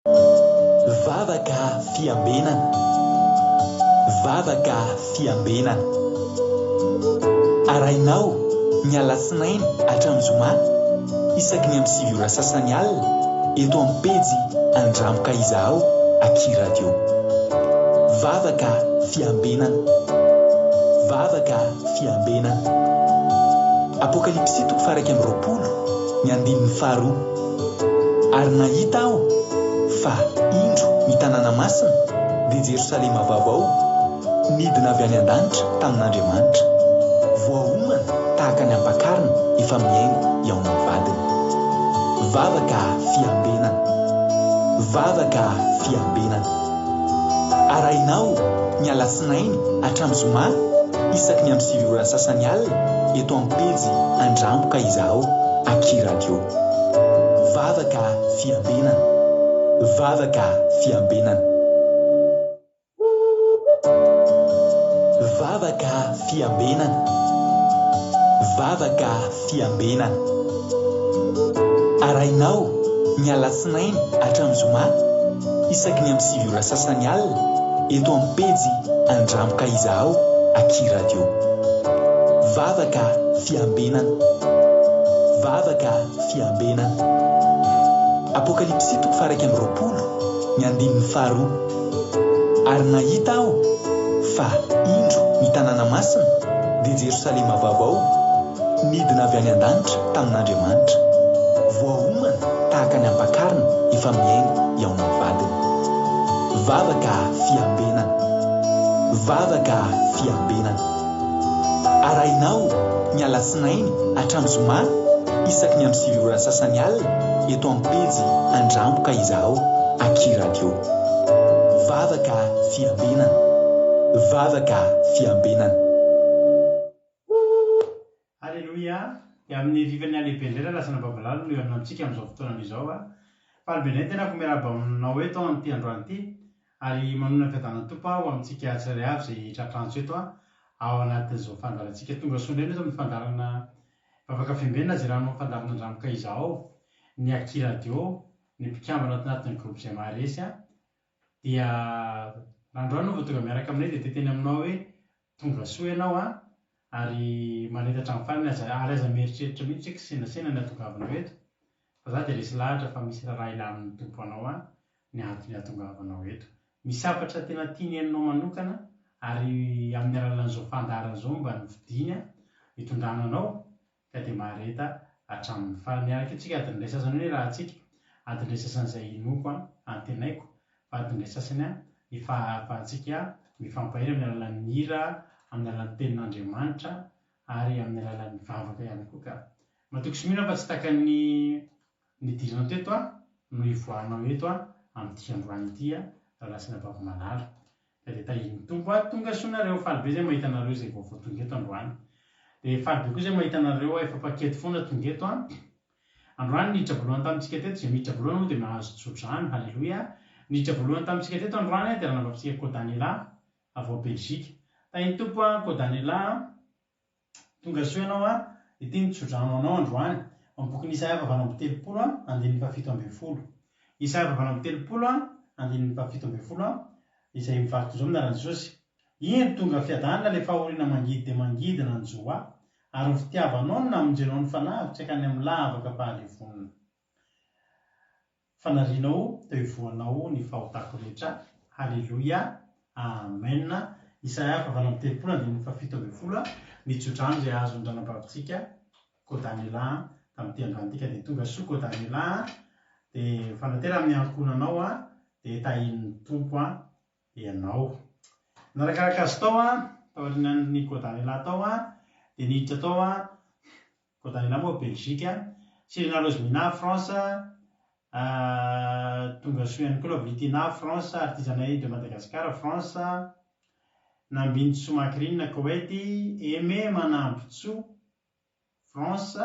Vavaka fiambenana. Vavaka fiambenana. Arainao ny alatsinainy hatramin'ny zoma isaky ny amin'ny 7 sasany alina eto amin'ny pejy Andramoka Izaho Aky Radio. Vavaka fiambenana. Vavaka fiambenana. Apokalipsy 1:20 ny 2. Ary nahita aho fa indro ny tanàna masina dia Jerosalema vaovao nidina avy any an-danitra tamin'Andriamanitra, voahomana tahaka ny ampakarina efa miaingo eo amin'ny vadiny. Vavaka fiambenana. Vavaka fiambenana. Arainao ny alatsinainy hatramin'ny zoma isaky ny amin'ny 7 sasany alina eto amin'ny pejy Andramoka Izaho Aky Radio. Vavaka fiambenana. Vavaka fiambenana. Vavaka fiambenana. Vavaka fiambenana. Arainao ny alatsinainy hatramin'ny zoma isaky ny amin'ny 7 sasany alina eto amin'ny pejy Andramoka Izaho Aky Radio. Vavaka fiambenana. Vavaka fiambenana. Apokalipsy 1:20 ny 2. Ary nahita aho fa indro ny tanàna masina dia Jerosalema vaovao nidina avy any an-danitra tamin'Andriamanitra, voahomana tahaka ny ampakarina efa miaingo eo amin'ny vadiny. Vavaka fiambenana. Vavaka fiambenana. Arainao ny alatsinainy hatramin'ny zoma isaky ny amin'ny 7 sasany alina eto amin'ny pejy Andramoka Izaho Aky Radio. Vavaka fiambenana. Vavaka fiambenana. Alléluia. Dia amin'ny rivany alehibe indray lasana babalalo no eo amintsika amin'izao fotoana izao Falbenay tena ko miarahaba aminao eto amin'ity androany ity, ary manona fiadanana tompo aho amintsika tsirairay avy izay tratrantso eto ao anatin'izao fandarantsika tonga soa indray eto amin'ny fandarana vavaka fiambenana izay raha fandarana Andramoka Izaho ny Aky Radio, ny mpikambana anatin'ny groupe izay maharesy dia androany no tonga miaraka aminay dia teteny aminao hoe tonga soa ianao ary manetatra amin'ny farany ary aza mieritreritra mihitsy hoe senasena ny atongavanao eto, fa za dia resy lahatra fa misy raha ilamin'ny tompo anao ny antony atongavanao eto. Misy hafatra tena tiany ianao manokana ary amin'ny alalan'izao fandarana izao mba nividiany hitondrana anao ka dia mahareta hatramin'ny farany. Araka antsika adiny iray sasany hoe raha antsika adiny iray sasany izay inoko antenaiko, fa adiny iray sasany ifahafantsika mifampahery amin'ny alalan'ny hira, amin'ny alalan'ny tenin'Andriamanitra ary amin'ny alalan'ny vavaka ihany koa. Ka matoky sy mino fa tsy taka ny dirana teto no ivoahanao eto amin'ity androany ity lasina bavamalala. Dia tahiny tompo tonga soanareo, faly be izay mahita anareo izay vaovao tonga eto androany. Dia faly be koa izay mahita anareo efa pakety foana tonga eto androany. Niditra voalohany tamintsika teto izay miditra voalohany moa dia mahazo tsodrany. Halleluia. Niditra voalohany tamintsika teto androany dia raha navatsika Kodaniela avy ao Belzika. Tahiny tompo Kodaniela tonga soa ianao ity nitsodrano anao androany amin'ny boky Isaia 40:7-10. Isaia 40:7-10 izay mivarito izao minaran'i Jesosy: iny tonga fiadanana ilay fahoriana mangidy dia mangidina ny jo ary ny fitiavanao no namonjenao ny fanavitra ka ny amin'ny lavaka fahalevonina. Fanarianao teo ivoanao ny fahotako rehetra. Halleluia. Amen. Isaia 40:7-10 nitsodrano izay azo ndranam-bavitsika Kodaniela tamin'ity androany tika dia tonga soa Kodaniela dia fanatera amin'ny ankonanao dia tahin'ny tompo ianao. Narakaraka azy tao taorinan'ny Kodaniela tao dia niditra tao Kodaniela moa Belzika, Cyril Rozmina France, tonga soa ihany koa Loblitina France, Artisanat de Madagascar France, Nambintso Makrina Koety, Aimé Manampitso France,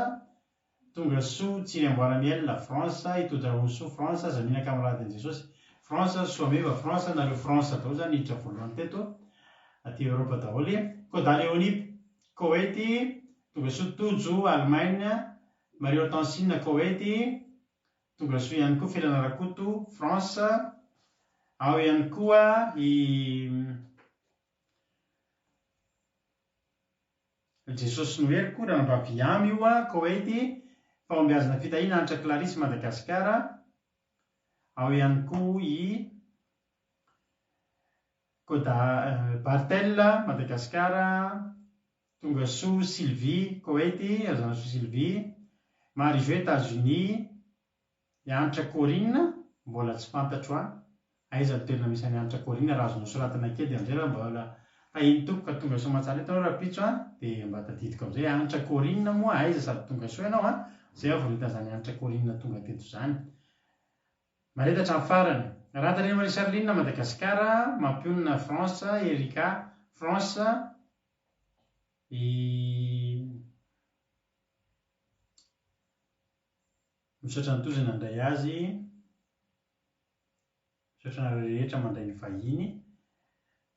tonga soa Tsiriamboaramiel France, Itodraoso France, Zamina Kamaradin'i Jesosy France, Soameva France, nareo France daholo zany niditra voalohany teto aty Europa daholo. Kodaleoni Koety, tonga soa Tojo Allemagne, Mario Tansina Koety, tonga soa ihany koa filana rakoto France, ao ihany koa Jesosy Noeliko ranam-baviamy io a Koweity, fahombiazana fitahiana Anitra Clarisse Madagasikara, ao ihany koa Bartel Madagasikara, tonga soa Sylvie Koweity, azana soa Sylvie, Marie-Jo États-Unis, Anitra Corinne, mbola tsy fantatro aiza ny toerana misy any Anitra Corinne, raha azonao soratana kely dia amizay raha mbola fahiny tompoka tonga soa matsara eto raha pitso dia mba tadidiko amizay Anitra Corinne moa aiza sady tonga soa ianao zay avorita zany Anitra Corinne tonga teto zany. Maretatra amin'ny farany. Rantarena Marie Charline Madagasikara, Mampionina France, Erika France, misaotra ny tozana indray azy, misaotra nareo rehetra mandray ny vahiny.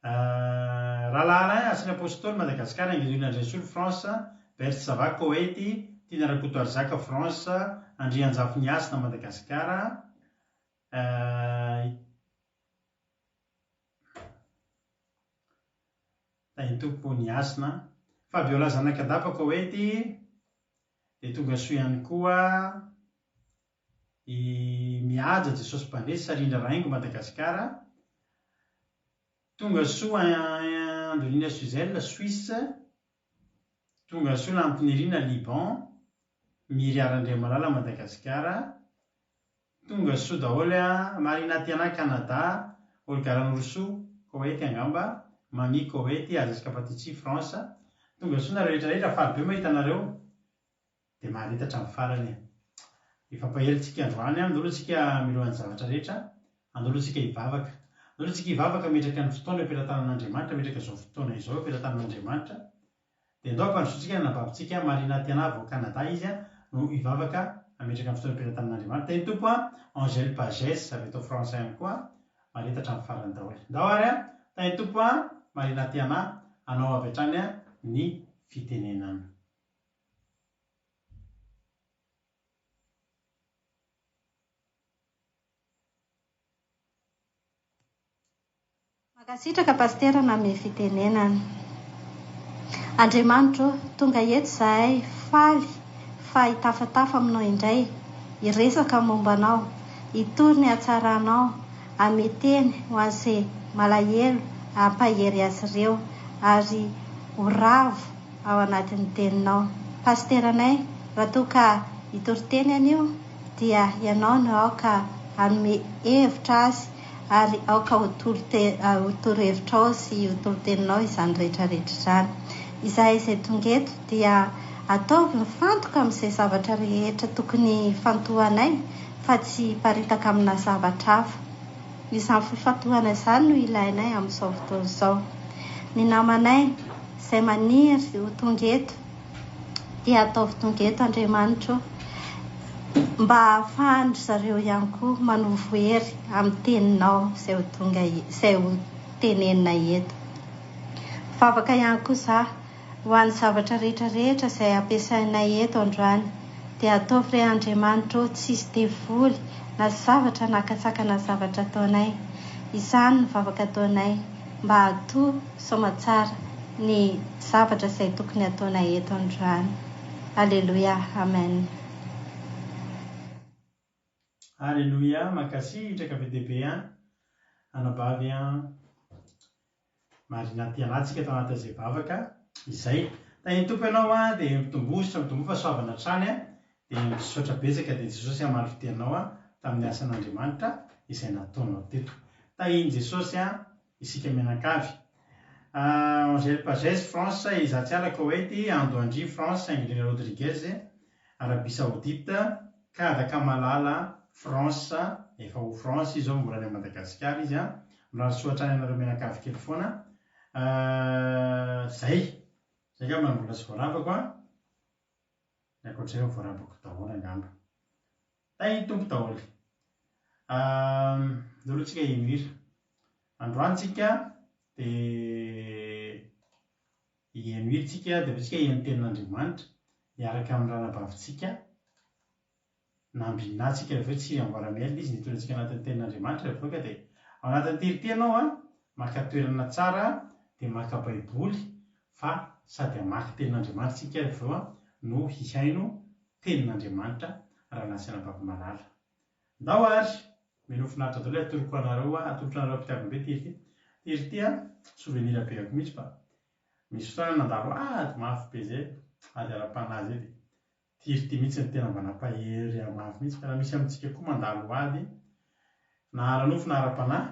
Rahalahy Asiny Apôstôly Madagasikara, Angezolina Andresolo France, Berthe Sava Koweity, Tina Rakoto Arzaka France, Andry Anjafo Niasina Madagasikara, Taintompo Niasina, Fabiola Zanakadapa Koweity, dia tonga soa ihany koa Mihaja Jesosy Mpandresy Sarindra Raingo Madagasikara, tonga soa Andolina Suzelle Suisse, tonga soa Lampinerina Liban, Miry Arandriamalala Madagasikara, tonga soa daholo Marina Tiana Canada, Olga Ranoroso Koweity angamba, Mami Koweity Azaska Patitsy France, tonga soa nareo rehetrarehetra faly be mahita anareo dia maharitatra amin'ny farany. Ifampahelitsika androany andolotsika milohan'ny zavatra rehetra, andolotsika hivavaka. Andolotsika hivavaka metraka ny fotoana ampelantanan'Andriamanitra, metraka izao fotoana izao ampelantanan'Andriamanitra. Dia andao ampansotsika nababitsika Marina Tiana vao Canada izy no hivavaka ametraka ny fotoana ampelantanan'Andriamanitra. Teny tompo Angèle Pagès avy eto Français ihany koa maharitatra amin'ny farany daholo. Ndao ary teny tompo Marina Tiana anao avy hatrany ny fitenenana. Makasitraka pastera name fitenenana. Andriamanitro, tonga eto zahay faly fa hitafatafa aminao indray, hiresaka momba anao, hitory ny hatsaranao, ameteny ho an'izay malahelo ampahery azy ireo ary ho ravo ao anatin'ny teninao. Pasteranay, raha toa ka hitory teny anio dia ianao no aoka hanome hevitra azy ary aoka ho toro hevitrao sy ho toro teninao izany rehetrarehetra izany. Izahay izay tonga eto dia ataovy mifantoka amin'izay zavatra rehetra tokony fantohanay fa tsy paritaka amina zavatra hafa. Izany fifantohana izany no ilainay amin'izao fotoana izao. Ny namanay izay maniry ho tonga eto dia ataovy tonga eto Andriamanitro mba ahafahany zareo ihany koa manovo hery amin'ny teninao izay ho tenenina eto. Favaka ihany koa za ho an'ny zavatra rehetrarehetra izay ampiasainay eto androany dia ataovy re Andriamanitro tsisy devoly na zavatra nakatsakana zavatra ataonay. Izany ny vavaka ataonay mba hatoa somatsara ny zavatra izay tokony ataonay eto androany. Alleluia, amen. Alléluia, makasitraka be dia be anabavy Marina Tiana tsika tao anatin'izay vavaka izay. Tany tompo ianao dia mitombo fa soavana hatrany dia misaotra betsaka dia Jesosy hamaly fitenao tamin'ny asan'Andriamanitra izay nataonao teto. Tahiny Jesosy isika mianakavy. Angèle Pagès France, Izatsiala Koweity, Andoandry France, Angelina Rodriguez Arabie Saoudite, Kada Kamalala France, efa ho France izy ao mbola any Madagasikara izy milarisoatra any anareo mianakavy kely foana. Zay ka mbola tsy voaravako ny akoatr'izay voaravako daholo angamba. Tahiny tompo daholo. Daholotsika hihira. Androantsika dia hihirintsika dia avetsika hihaino tenin'Andriamanitra miaraka amin'ny ranabavitsika nambinatsika rehefa tsy amboaramela izy nitondrantsika anatin'ny tenin'Andriamanitra rehefa ka dia ao anatin'ny tirity ianao maka toerana tsara dia maka baiboly fa sady hamaky tenin'Andriamanitra tsika rehefa no hihaino tenin'Andriamanitra raha nasina baby-malala. Ndao ary mino finaritra daholo ilay atoroko anareo atolotra anareo mpitiavam-be tirity souvenir be ako mihitsy fa misy fotoana nandalo ady mafy be zay ady ara-panahy zay dia tirity mihitsy ny tena mba nampahery mafy mihitsy fa raha misy amintsika koa mandalo ady na ara-nofo na ara-panahy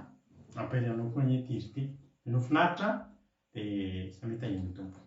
nampahery anao koa ny tirity. Mino finaritra dia samita iny tompo.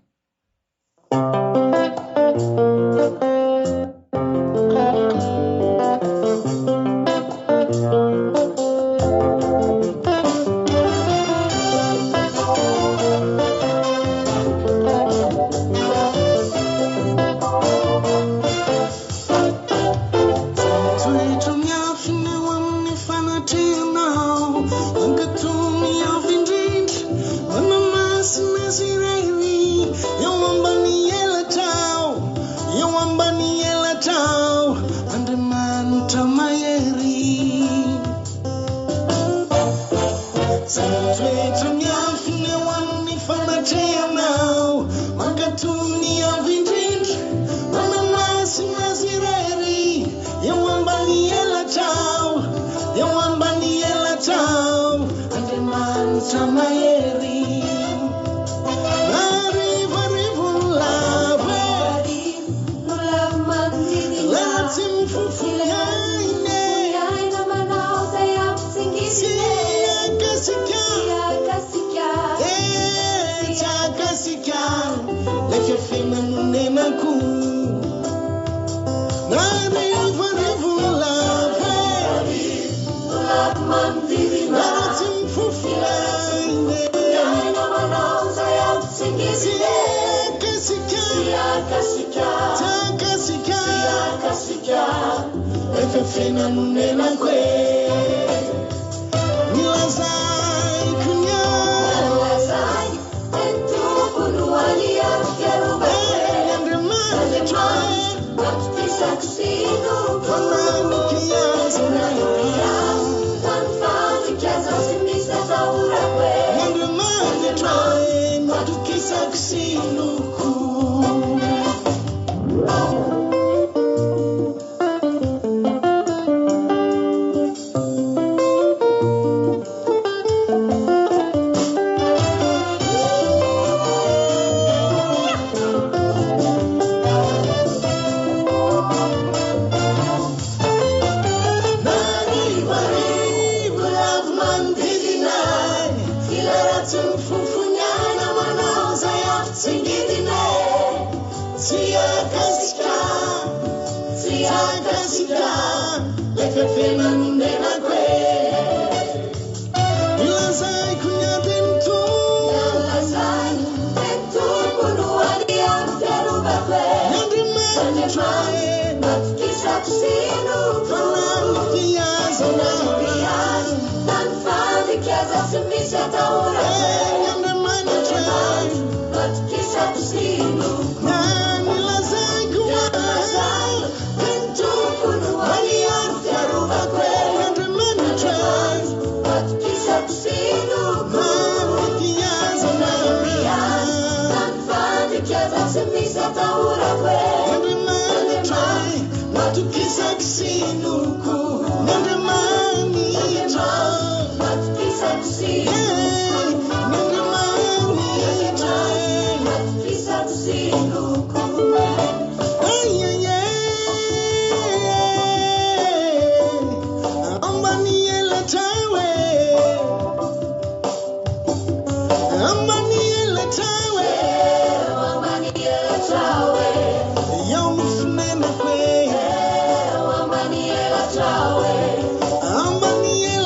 Ambaniela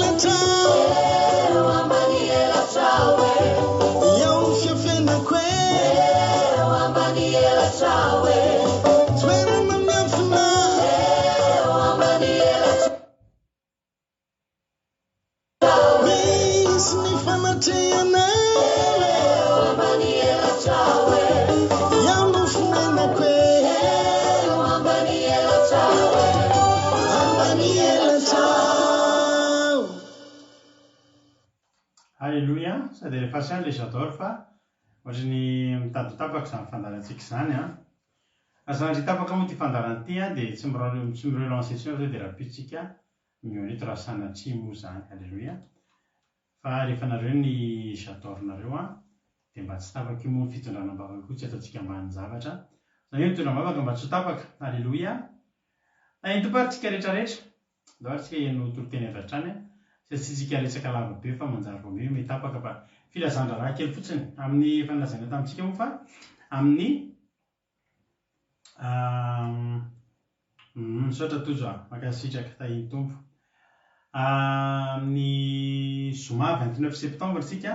Alléluia, sady rehefa sy any ilay j'adore fa ohatrany mitady tapaka izany fandarantsika izany an. Azary tapaka moa ty fandarana ity an dia tsy mirelancer tsy hoe dia rapitsika mionety raha sanatria moa izany. Alléluia. Fa rehefa nareo ny j'adore nareo an dia mba tsy tapaka io moa ny fitondranam-bavaka koa tsy ataontsika ambany zavatra. Izany hoe mitondram-bavaka mba tsy ho tapaka. Alléluia. Ny tomparitsika rehetrarehetra doary tsika hiaino toro-teny avy hatrany tsy tsika resaka lava be fa manjary vao mety tapaka fa filazan-draharaha kely fotsiny amin'ny fanazana tamintsika moa fa amin'ny misaotra tojo makasitraka tahiny tompo amin'ny zoma 29 septembre tsika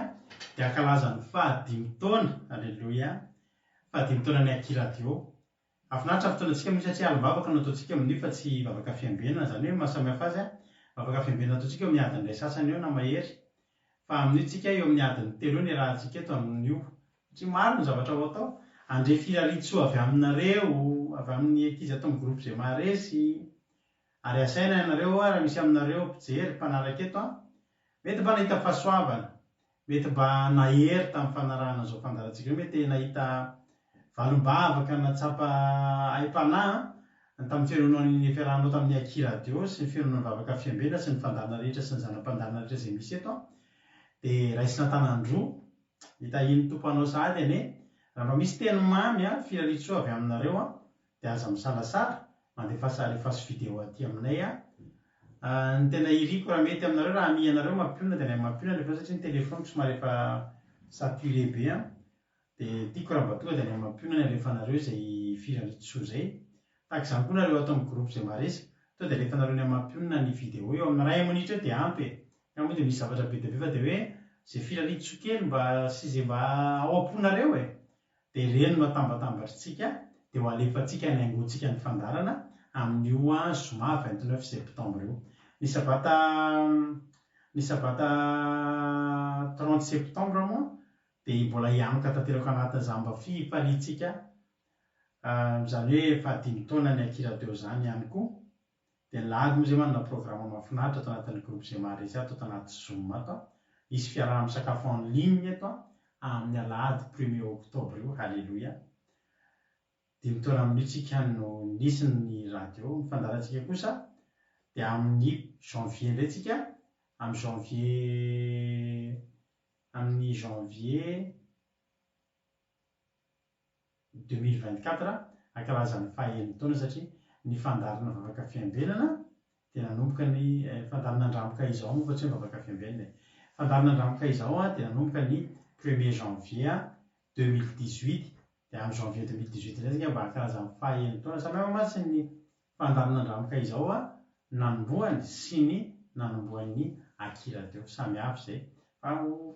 dia ankalazany 5 taona. Alléluia. 5 taona ny Akiradio. Afinaritra fotoanantsika misy satria alim-bavaka no ataontsika amin'io fa tsy vavaka fiambenana, izany hoe mahasamihafa azy vavaka fiambenana ataontsika eo amin'ny adiny iray sasany eo na mahery fa amin'io tsika eo amin'ny adiny 3 ny rahantsika eto amin'io satria maro ny zavatra ho atao andre firariatsoa avy aminareo avy amin'ny ankizy atao amin'ny groupe izay maharesy ary asaina ianareo raha misy aminareo mpijery mpanaraka eto mety mba nahita fahasoavana, mety mba nahery tamin'ny fanarahana izao fandarantsika io, mety nahita valim-bavaka natsapa aim-panahy tamin'ny firenonan'ny fiarahanao tamin'ny Akiradio sy ny firenonan'ny vavaka fiambena sy ny fandarana rehetra sy ny zanam-pandarana rehetra izay misy eto dia raisina tanandroa hitahiny tompo anao sahady ane raha mba misy teny mamy firariatsoa avy aminareo dia aza misalasala mandefa alefaso video aty aminay ny tena iriko raha mety aminareo raha amianareo mampiona dia mampiona alefa satria ny telefony somary efa saturé be dia tiako raha mba tonga dia mampiona ny alefanareo izay firariatsoa izay tahaka izany koa nareo atao amin'ny groupe izay maharesy to dia alefanareo ny mampiona ny video eo amin'ny ray minitra eo dia ampy moa dia misy zavatra be dia be fa dia hoe izay firariatsoa kely mba sy izay mba ao am-ponareo dia ireny matambatambatritsika dia ho alefantsika ny aingontsika ny fandarana amin'io zoma 29 septembre io. Ny sabata 30 septembre moa dia mbola hiamoka tanteraka anatin'izany mba fifaliantsika izany hoe 5 taona ny Akiradio izany ihany koa dia ny lahady moa izay manana programme mahafinaritra atao anatin'ny groupe izay maharesy ato anaty Zoom ato isy fiarahana misakafo en ligne eto amin'ny alahady 1er octobre io. Alléluia. 5 taona amin'io tsika no nisy ny radio ny fandarantsika kosa dia amin'ny janvier indray tsika amin'ny janvier 2024 ankalazany 5 taona satria ny fandarana vavaka fiambenana dia nanomboka ny fandarana andramboka izao moa fa tsy hoe vavaka fiambenana fandarana andramboka izao dia nanomboka ny 1er janvier 2018 dia amin'ny janvier 2018 indray tsika mba ankalazany 5 taona samy matsy ny fandarana andramboka izao nanomboany sy ny nanomboan'ny Akiradio samy hafa izay fa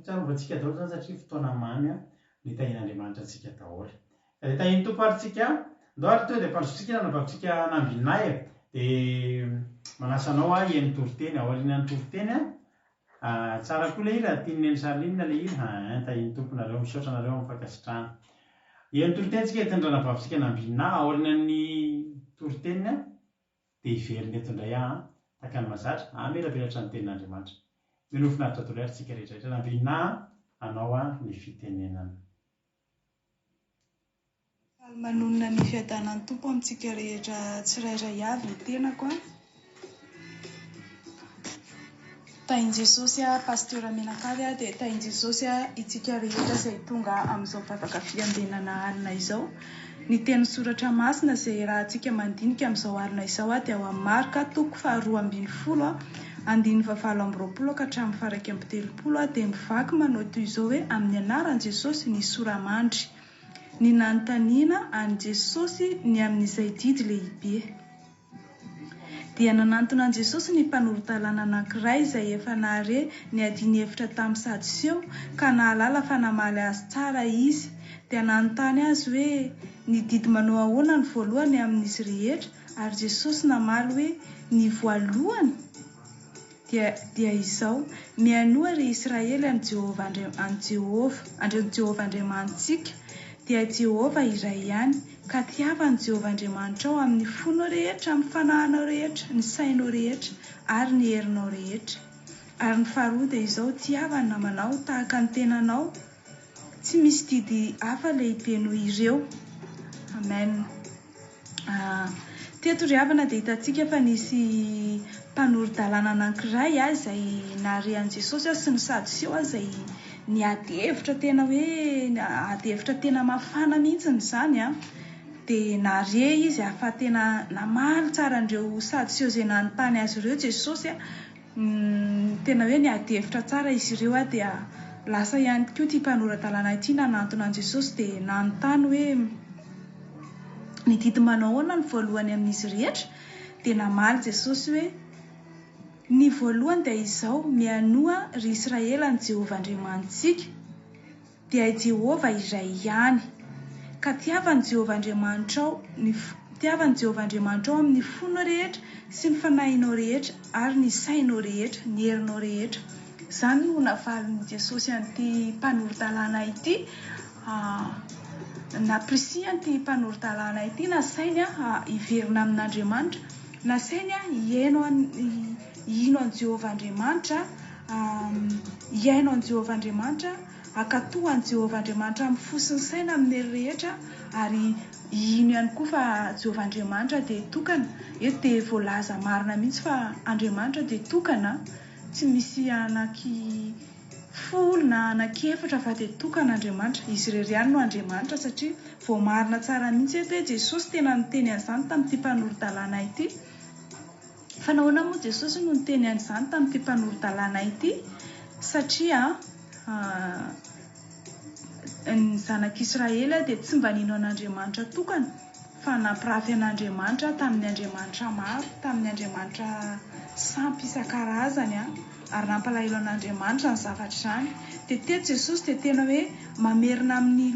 tsarovantsika daholo izany satria fotoana mamy ny tahin'Andriamanitra antsika daholo. Dia tahiny tompo ary tsika ndoary to dia mpandrosotsika nanavavitsika nambilinay dia manasanao hiaino toriteny aorian'ny toriteny tsara koa ilay ira tian'ny ny salinina ilay ira tahiny tompo nareo misaotra nareo amin'ny fankasitrahana hiaino toriteny tsika hitondra navavitsika nambilina aorian'ny toriteny dia iveriny eto indray tahaka ny mazatra melabelatra ny tenin'Andriamanitra mino finaritra tolo ary tsika rehetrarehetra nambilina anao ny fitenenana. Manonona ny fiadanan'ny tompo amintsika rehetra tsirairay avy ny tenako tahin Jesosy pasteur Menakavy dia tahin Jesosy itsika rehetra izay tonga amin'izao vavaka fiambenana alina izao ny teny soratra masina izay raha antsika mandinika amin'izao alina izao dia ao amin'ny Marka 2:20 andiny 7:20 ka hatramin'ny 1:30 dia mivaky manao toy izao hoe amin'ny anaran'i Jesosy ny soramandry ny nanontaniana an Jesosy ny amin'izay didy lehibe dia nanantona an Jesosy ny mpanorotaalana anankiray izay efa nahare ny adiny hevitra tamin'ny Sadiseo ka nahalala fa namaly azy tsara izy dia nanontany azy hoe ny didy manao ahoana ny voalohany amin'izy rehetra ary Jesosy namaly hoe ny voalohany dia izao mianoha ry Israely an Jehovah Andriamantsika dia Jehovah iray ihany ka tiavany Jehovah Andriamanitra ao amin'ny fonao rehetra, amin'ny fanahinao rehetra, ny sainao rehetra ary ny herinao rehetra. Ary ny faharoa dia izao tiavana namanao tahaka ny tenanao, tsy misy didy hafa lehibe noho ireo. Amen. Teto ry havana dia hitantsika fa nisy mpanoron-dalàna anankiray izay naharehan'i Jesosy sy ny Sadoseo izay niady hevitra tena hoe ady hevitra tena mafana mihitsy izany dia nahare izy afa tena namaly tsara an'ireo Sadoseo izay nanontany azy ireo Jesosy tena hoe niady hevitra tsara izy ireo dia lasa ihany koa ity mpanoran-dalàna ity nanantona an'i Jesosy dia nanontany hoe ny didy manao ahoana ny voalohany amin'izy rehetra, dia namaly Jesosy hoe ny voalohany dia izao: mianoa ry Israela ny Jehovah Andriamanitsika dia Jehovah iray ihany, ka tiavany Jehovah Andriamanitrao amin'ny fonao rehetra sy ny fanahinao rehetra ary ny sainao rehetra, ny herinao rehetra. Izany no navalin'i Jesosy an'ity mpanoron-dalàna ity. Naprisia an'ity mpanoron-dalàna ity, nasainy hiverina amin'Andriamanitra, nasainy hiaino an'i Jehovah Andriamanitra, hiaino an'i Jehovah Andriamanitra, hakatoa an'i Jehovah Andriamanitra amin'ny fosiny saina amin'ny rehetra, ary ino ihany koa fa Jehovah Andriamanitra dia tokana. Eto dia voalaza marina mihitsy fa Andriamanitra dia tokana, tsy misy anaky folo na anaky efatra fa dia tokana Andriamanitra. Izy irery ihany no Andriamanitra, satria vao marina tsara mihitsy eto hoe Jesosy tena niteny an'izany tamin'ity mpanoron-dalàna ity. Fa nahoana moa Jesosy no niteny an'izany tamin'ity mpanoron-dalàna ity? Satria ny zanak'Israely dia tsy mba nino an'Andriamanitra tokana, fa nampirafy an'Andriamanitra tamin'ny Andriamanitra maro, tamin'ny Andriamanitra sampy isan-karazany, ary nampalahelo an'Andriamanitra ny zavatra izany. Dia teto Jesosy dia tena hoe mamerina amin'ny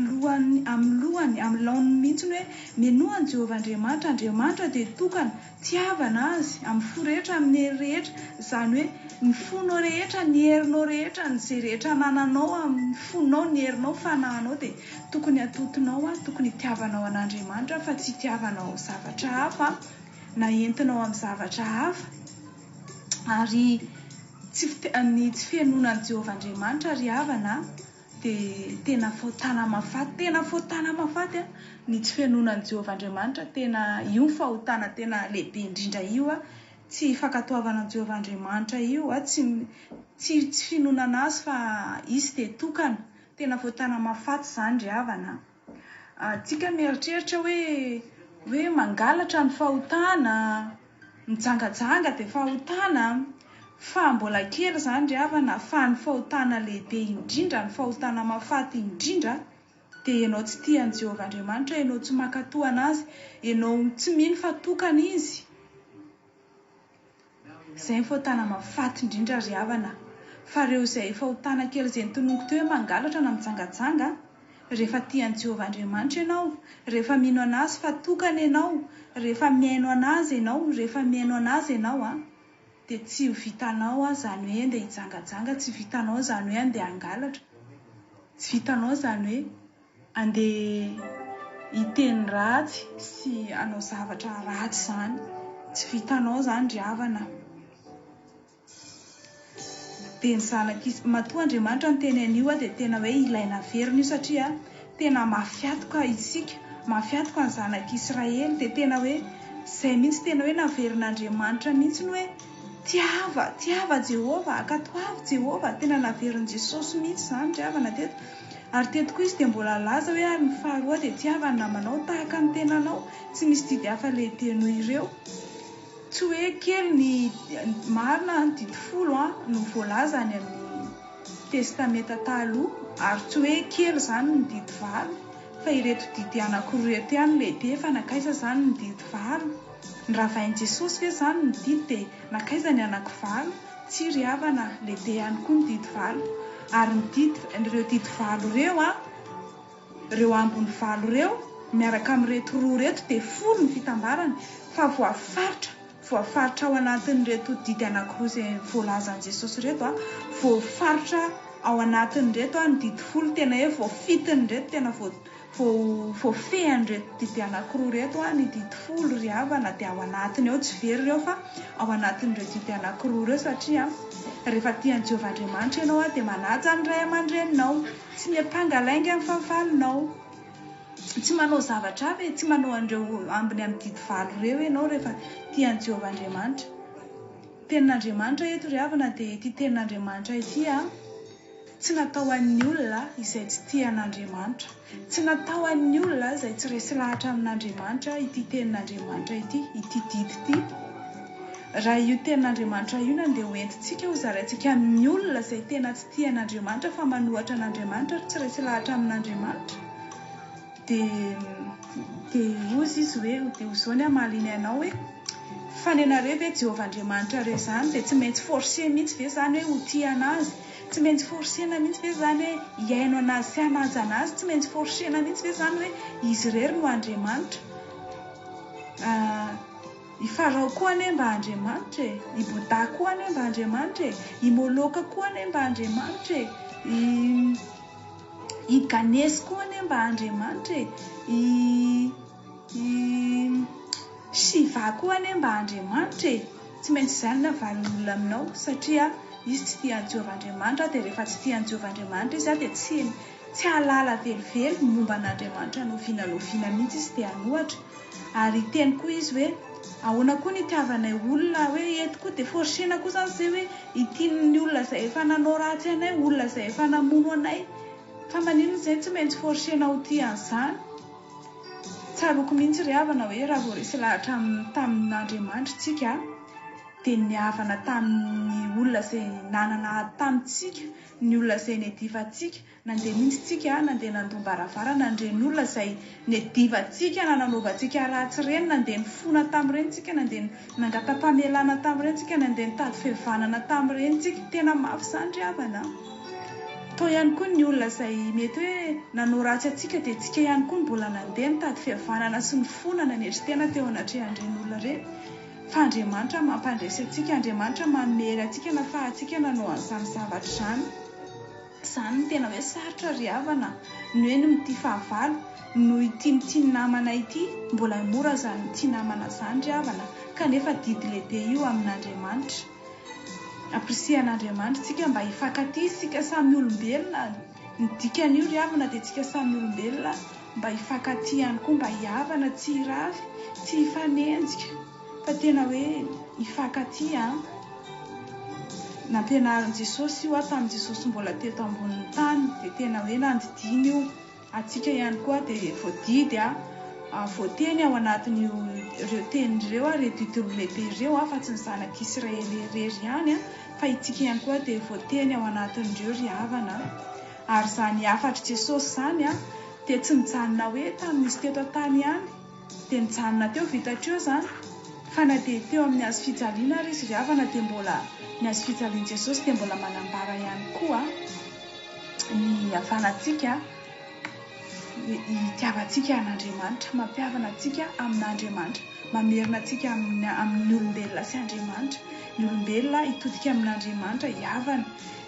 laony mihitsy hoe mianoa an'i Jehovah Andriamanitra, Andriamanitra dia tokana, tiavana azy amin'ny fo rehetra, amin'ny hery rehetra, izany hoe ny fonao rehetra, ny herinao rehetra, ny izay rehetra nananao amin'ny fonao, ny herinao, fanahinao dia tokony atotonao, tokony tiavanao an'Andriamanitra fa tsy tiavanao zavatra hafa na entinao amin'ny zavatra hafa. Ary ny tsy fianonan'i Jehovah Andriamanitra ry havana dia tena fahotana mafaty, ny tsy fianonan'i Jehovah Andriamanitra tena io ny fahotana tena lehibe indrindra io, tsy fankatoavana an'i Jehovah Andriamanitra io, tsy finonana azy fa izy dia tokana, tena fahotana mafaty izany ry havana. Tsika mieritreritra hoe mangalatra ny fahotana, mijangajanga dia fahotana, fa mbola kely izany ry havana, fa ny fahotana lehibe indrindra, ny fahotana mafaty indrindra dia ianao tsy tian'i Jehovah Andriamanitra, ianao tsy mankatoa anazy, ianao tsy mino fa tokana izy. Izay ny fahotana mafaty indrindra ry havana. Fa ireo izay fahotana kely izay notononiko teo hoe mangalatra na mijangajanga, rehefa tian'i Jehovah Andriamanitra ianao, rehefa mino anazy fa tokana ianao, rehefa miaino anazy ianao, dia tsy ho vitanao izany hoe andeha hijangajanga, tsy vitanao izany hoe andeha hangalatra, tsy vitanao izany hoe andeha hiteny ratsy sy hanao zavatra ratsy izany, tsy vitanao izany ry havana. Dia ny matoa Andriamanitra ny teny an'io dia tena hoe ilaina verina io, satria tena mafiatoka isika, mafiatoka ny zanak'Israely, dia tena hoe izay mihitsy tena hoe naverin'Andriamanitra mihitsy ny hoe tiava Jehovah, akatoavy Jehovah, tena naverin'i Jesosy mihitsy izany ry havana teto. Ary teto koa izy dia mbola laza hoe ary ny faharoa dia tiavany namanao tahaka ny tenanao, tsy misy didy hafa lehibe noho ireo. Tsy hoe kely ny marina ny didy folo no voalaza any amin'ny testameta taloha, ary tsy hoe kely izany ny didy valo, fa ireto didy anankiroa reto ihany lehibe, fa nakaiza izany ny didy valo. Ny ravain'i Jesosy ve izany ny didy dia nakaiza ny anankivalo, tsy ry havana, lehibe ihany koa ny didy valo. Ary ireo didy valo ireo, ireo ambony valo ireo miaraka amin'ireto roa reto dia folo ny fitambarany, fa voafaritra ao anatin'ireto didy anankiroa izay voalazan'i Jesosy reto, voafaritra ao anatin'ireto ny didy folo, tena hoe voafitin'ireto, tena voafehan'ireto didy anankiroa reto ny didy folo ry havana, dia ao anatiny ao, tsy very ireo fa ao anatin'ireo didy anankiroa ireo, satria rehefa tian'i Jehovahandriamanitra ianao dia manaja ny ray aman-dreninao, tsy miampangalainga amin'ny fahavalonao, tsy manao zavatra avy, tsy manao an'ireo ambiny amin'ny didy valo ireo ianao rehefa tian'i Jehovahandriamanitra. Tenin'Andriamanitra eto ry havana dia ity tenin'Andriamanitra ity tsy natao an'ny olona izay tsy tia an'Andriamanitra, tsy natao an'ny olona izay tsy resy lahatra amin'Andriamanitra ity tenin'Andriamanitra ity didy ity. Raha io tenin'Andriamanitra io dia hoentintsika ho zaraintsika amin'ny olona izay tena tsy tia an'Andriamanitra fa manohatra an'Andriamanitra tsy resy lahatra amin'Andriamanitra. Dia ozy izy hoe dia izao ny hamaliny anao hoe fa ny anareo ve Jehovahandriamanitra re izany dia tsy maintsy forcer mihitsy ve izany hoe ho tia anazy, tsy maintsy forsena mihitsy ve izany hoe hiaino anazy sy hanaja anazy, tsy maintsy forsena mihitsy ve izany hoe izy rery no Andriamanitra. I Farao koa ane mba Andriamanitra e, i Boda koa ane mba Andriamanitra e, i Moloka koa ane mba Andriamanitra e, i Ganesy koa ane mba Andriamanitra e, i Shiva koa ane mba Andriamanitra e. Tsy maintsy izany na valon'olona aminao satria izy tsy tian'i Jehovahandriamanitra dia rehefa tsy tian'i Jehovahandriamanitra izy dia tsy halala velively momba an'Andriamanitra novinanoviana mihitsy izy dia hanohatra. Ary teny koa izy hoe ahoana koa ny itiavanay olona hoe eto koa dia forsena koa izany izay hoe itian'ny olona izay efa nanao ratsy anay, olona izay efa namono anay, fa maninona izay tsy maintsy forsena ho tian'izany. Tsaroako mihitsy ry havana hoe raha vao resy lahatra tamin'Andriamanitra tsika dia ny havana tamin'ny olona izay nanana tamintsika, ny olona izay nedivantsika, nandeha mihitsy tsika nandeha nandoam-baravara nandreny olona izay nedivantsika nananaovantsika ratsy ireny, nandeha nifona tamin'ireny tsika, nandeha nangata-pamelana tamin'ireny tsika, nandeha nitady fihavanana tamin'ireny tsika. Tena mafy izany ry havana. Tao ihany koa ny olona izay mety hoe nanao ratsy atsika dia tsika ihany koa mbola nandeha nitady fihavanana sy nifonana nendry tena teo anatrehan'ireny olona ireny. Fa Andriamanitra mampandresy atsika, Andriamanitra mamery atsika na fa atsika nanao an'izany zavatra izany. Izany no tena hoe sarotra ry havana, ny hoe no ity fahavalo no ity ny namana ity, mbola mora izany ity namana izany ry havana, kanefa didy lehibe io amin'Andriamanitra. Aprisian'Andriamanitra tsika mba hifankatia isika samy olombelona, ny dikan'io ry havana dia tsika samy olombelona mba hifankatia ihany koa, mba hihavana, tsy hiravy, tsy hifanenjika, fa tena hoe hifankatia. Nampianarin'i Jesosy io tamin'i Jesosy mbola teto ambonin'ny tany dia tena hoe nandidiny io atsika ihany koa dia voadidy voateny ao anatin'ireo tenin'ireo ireo didy roa lehibe ireo fa tsy ny zanak'Israely irery ihany fa itsika ihany koa dia voateny ao anatin'ireo ry havana. Ary izany afatry Jesosy izany dia tsy nijanona hoe tamin'izy teto an-tany ihany dia nijanona teo vitatreo izany, fa na dia teo amin'ny hazo fijaliana ary izy ry havana dia mbola ny hazo fijalian'i Jesosy dia mbola manambara ihany koa ny havanantsika, itiavantsika an'Andriamanitra, mampihavana antsika amin'Andriamanitra, mamerina antsika amin'ny olombelona sy Andriamanitra, ny olombelona hitodika amin'Andriamanitra hihavana.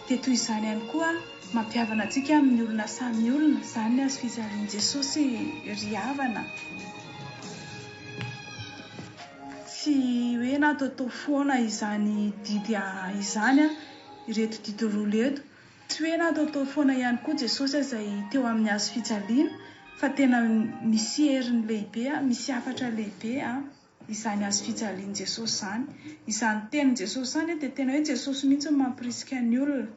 Dia toy izany ihany koa mampihavana antsika amin'ny olona samy olona, izany ny hazo fijalian'i Jesosy ry havana. Tsy hoe nataotao foana izany didy izany ireto didy roa reto, tsy hoe nataotao foana ihany koa Jesosy izay teo amin'ny hazo fijaliana, fa tena misy heriny lehibe, misy hafatra lehibe izany hazo fijalian'i Jesosy izany. Izany tenin'i Jesosy izany dia tena hoe Jesosy mihitsy no mampirisika ny olona.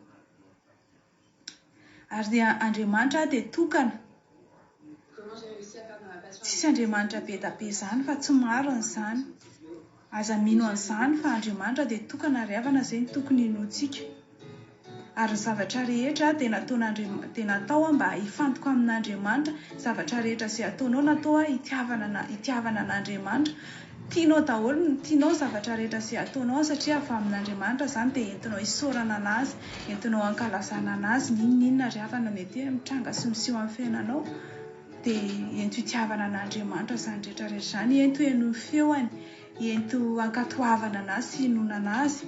Ary Andriamanitra dia tokana, tsisy Andriamanitra be da be izany fa tsy marina izany. Aza mino an'izany fa Andriamanitra dia tokana ry havana, izay ny tokony hinoantsika. Ary ny zavatra rehetra dia natao mba hifantoka amin'Andriamanitra. Zavatra rehetra izay ataonao natao hitiavana an'Andriamanitra. Tianao daholo, tianao zavatra rehetra izay ataonao satria avy amin'Andriamanitra izany dia entinao hisaorana anazy, entinao hankalazana anazy, n'inona ry havana mety hoe mitranga sy miseho amin'ny fiainanao dia ento hitiavana an'Andriamanitra izany rehetra rehetra izany, ento heno ny feoany, ento hankatoavana anazy sy hinonana azy.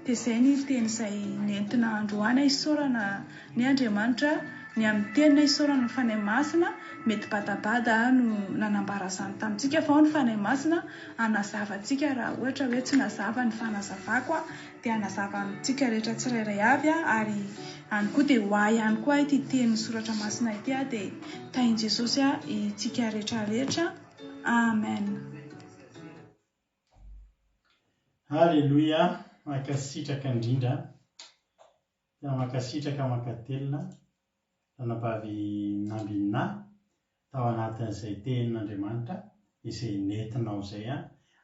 Dia izay ny teny izay nentina androany hisaorana ny Andriamanitra ny amin'ny tenina isaorana ny fanahy masina mety badabada no nanambara izany tamintsika fa ao ny fanahy masina anazavantsika raha ohatra hoe tsy nazava ny fanazavako dia anazava amintsika rehetra tsirairay avy ary any koa dia ho ahy ihany koa ity teny soratra masina ity dia tahin' Jesosy itsika rehetrarehetra. Amen. Halleluia. Makasitraka indrindra, tena makasitraka makatelina tanabavy nambinina tao anatin'izay tenin'Andriamanitra izay nentinao izay.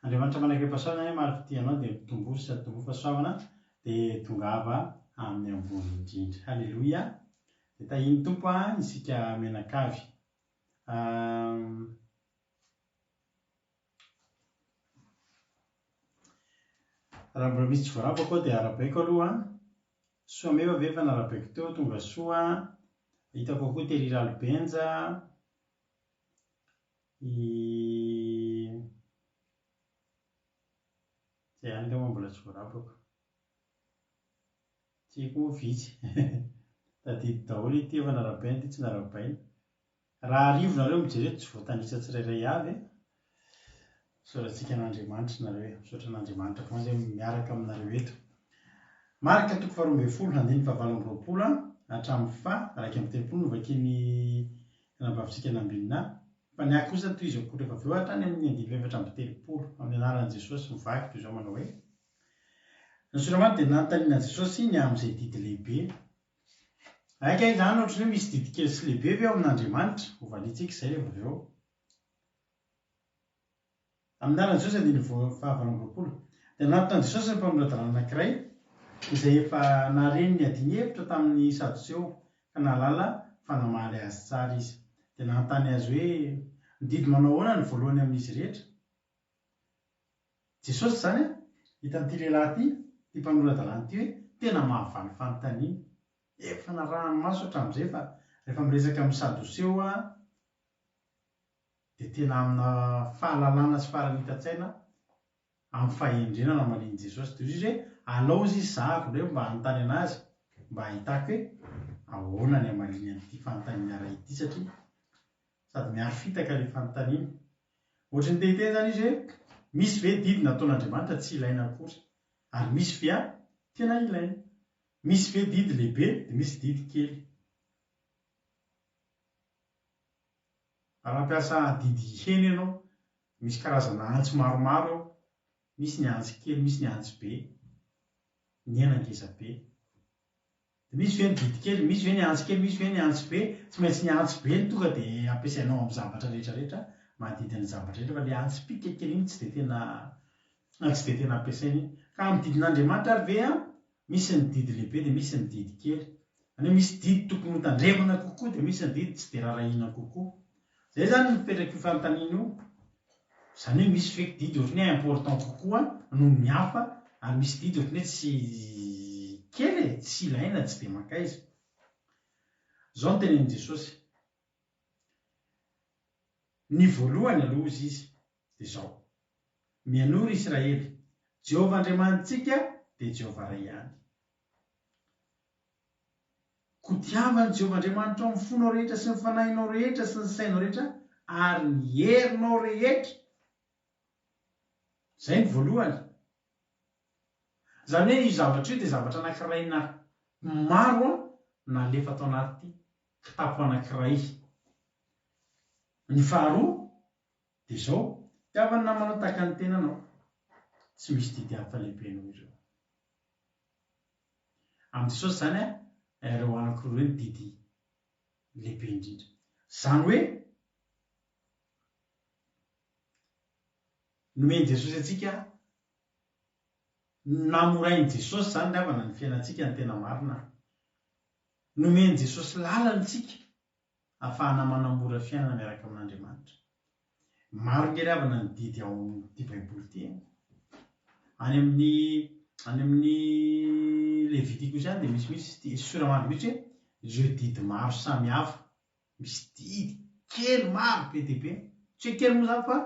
Andriamanitra manakam-pahasoavana marifitianao dia mitombory sady tombo fahasoavana dia tongava amin'ny ambony indrindra. Halleluia. Dia tahiny tompo isika menakavy. Raha mbola misy tsy voarapako dia arabaiko aloha. Soa meva ve fa narabaiko teo tonga soa. Hitako koa tery Ralobenja. Izay ihany aloha mbola tsy voarapako. Tsy koa vitsy. Tadidy daholo ity efa narabaina ity tsy narabaina. Raha arivonareo mijery tsy voatanisa tsirairay avy. Soratsika n'Andriamanitra nareo, misaotra n'Andriamanitra foana izay miaraka aminareo eto. Marika 12:20 hatramin'ny 1:telopolo no vakiany anabavitsika nambinina. Fa ny ahy kosa toy izao koa rehefa avy eo hatrany amin'ny 9:telopolo amin'ny anaran'i Jesosy mivaky toy izao manao hoe ny Soramamy dia nanontaniana Jesosy ny amin'izay didy lehibe. Aika izany ohatrany hoe misy didy kely sy lehibe ve ao amin'Andriamanitra? Hovalitsika izay rehefa avy eo. Amin'ny anaran'i Jesosy 5:20 dia nanontany Jesosy ny mpamoran-dalàna anankiray izay efa nareny ny adiny hevitra tamin'ny Sadoseo ka nahalala fanamaly azy tsara izy. Dia nanontany azy hoe ny didy manao ahoana ny voalohany amin'izy rehetra? Jesosy izany hitan'ity lehilahy ity, ity mpamoran-dalàna ity hoe tena mahavaly fanontaniana. Efa narahany maso hatramin'izay fa rehefa miresaka amin'ny Sadoseo dia tena amina fahalalana sy faharanitan-tsaina amin'ny fahendrenana maliny Jesosy. Dia izy hoe alao izy zahako indray mba hanontany anazy mba ahitako hoe ahoana ny hamaliny an'ity fanontaniana iray ity satria sady miaro fitaka ilay fanontaniana. Ohatry ny tehiteny izany izy hoe misy ve didy nataon'Andriamanitra tsy ilaina akory ary misy ve tena ilaina. Misy ve didy lehibe dia misy didy kely. Raha hampiasa didy hena ianao, misy karazana antsy maromaro eo. Misy ny antsy kely, misy ny antsy be, ny hena-ngeza be. Dia misy ve ny didy kely, misy ve ny antsy kely, misy ve ny antsy be. Tsy maintsy ny antsy be ny tonga dia ampiasainao amin'ny zavatra rehetrarehetra, manodidina ny zavatra rehetra. Fa ilay antsy pika kely iny tsy dia tena ampiasaina iny. Ka amin'ny didin'Andriamanitra ary ve misy ny didy lehibe dia misy ny didy kely. Any misy didy tokony ho tandremana kokoa dia misy ny didy tsy dia rarahina kokoa. Izay izany mipetraka io fanontaniana io. Izany hoe misy feky didy ohatran'ny hoe important kokoa noho ny hafa ary misy didy ohatran'ny hoe tsy kely tsy ilaina tsy dia makaiza. Izao no tenenin Jesosy. Ny voalohany aloha izy dia izao: mianoro Israely, Jehovah Andriamanitsika dia Jehovah iray ihany. Kodiavany Jehovah Andriamanitra ao amin'ny fonao rehetra sy ny fanahinao rehetra sy ny sainao rehetra ary ny herinao rehetra. Izay ny voalohany. Izany hoe io zavatra io dia zavatra anankiray maro nalefa tao anaty kitapo anankiray. Ny faharoa dia izao: tiavany namanao tahaka ny tenanao. Tsy misy didy hafa lehibe noho izao. Amin'ny Jesosy izany ireo anankiroa hoe ny didy lehibe indrindra. Izany hoe nomeny Jesosy antsika, namorainy Jesosy izany lavana ny fiainantsika ny tena marina. Nomeny Jesosy lalantsika ahafahana manamora fiainana miaraka amin'Andriamanitra. Maro ny lavana ny didy ao amin'ity Baiboly ity. Any amin'ny Levitika izany dia misy Soramamy mihitsy hoe ireo didy maro samihafa. Misy didy kely maro be dia be. Tsy hoe kely moa izany fa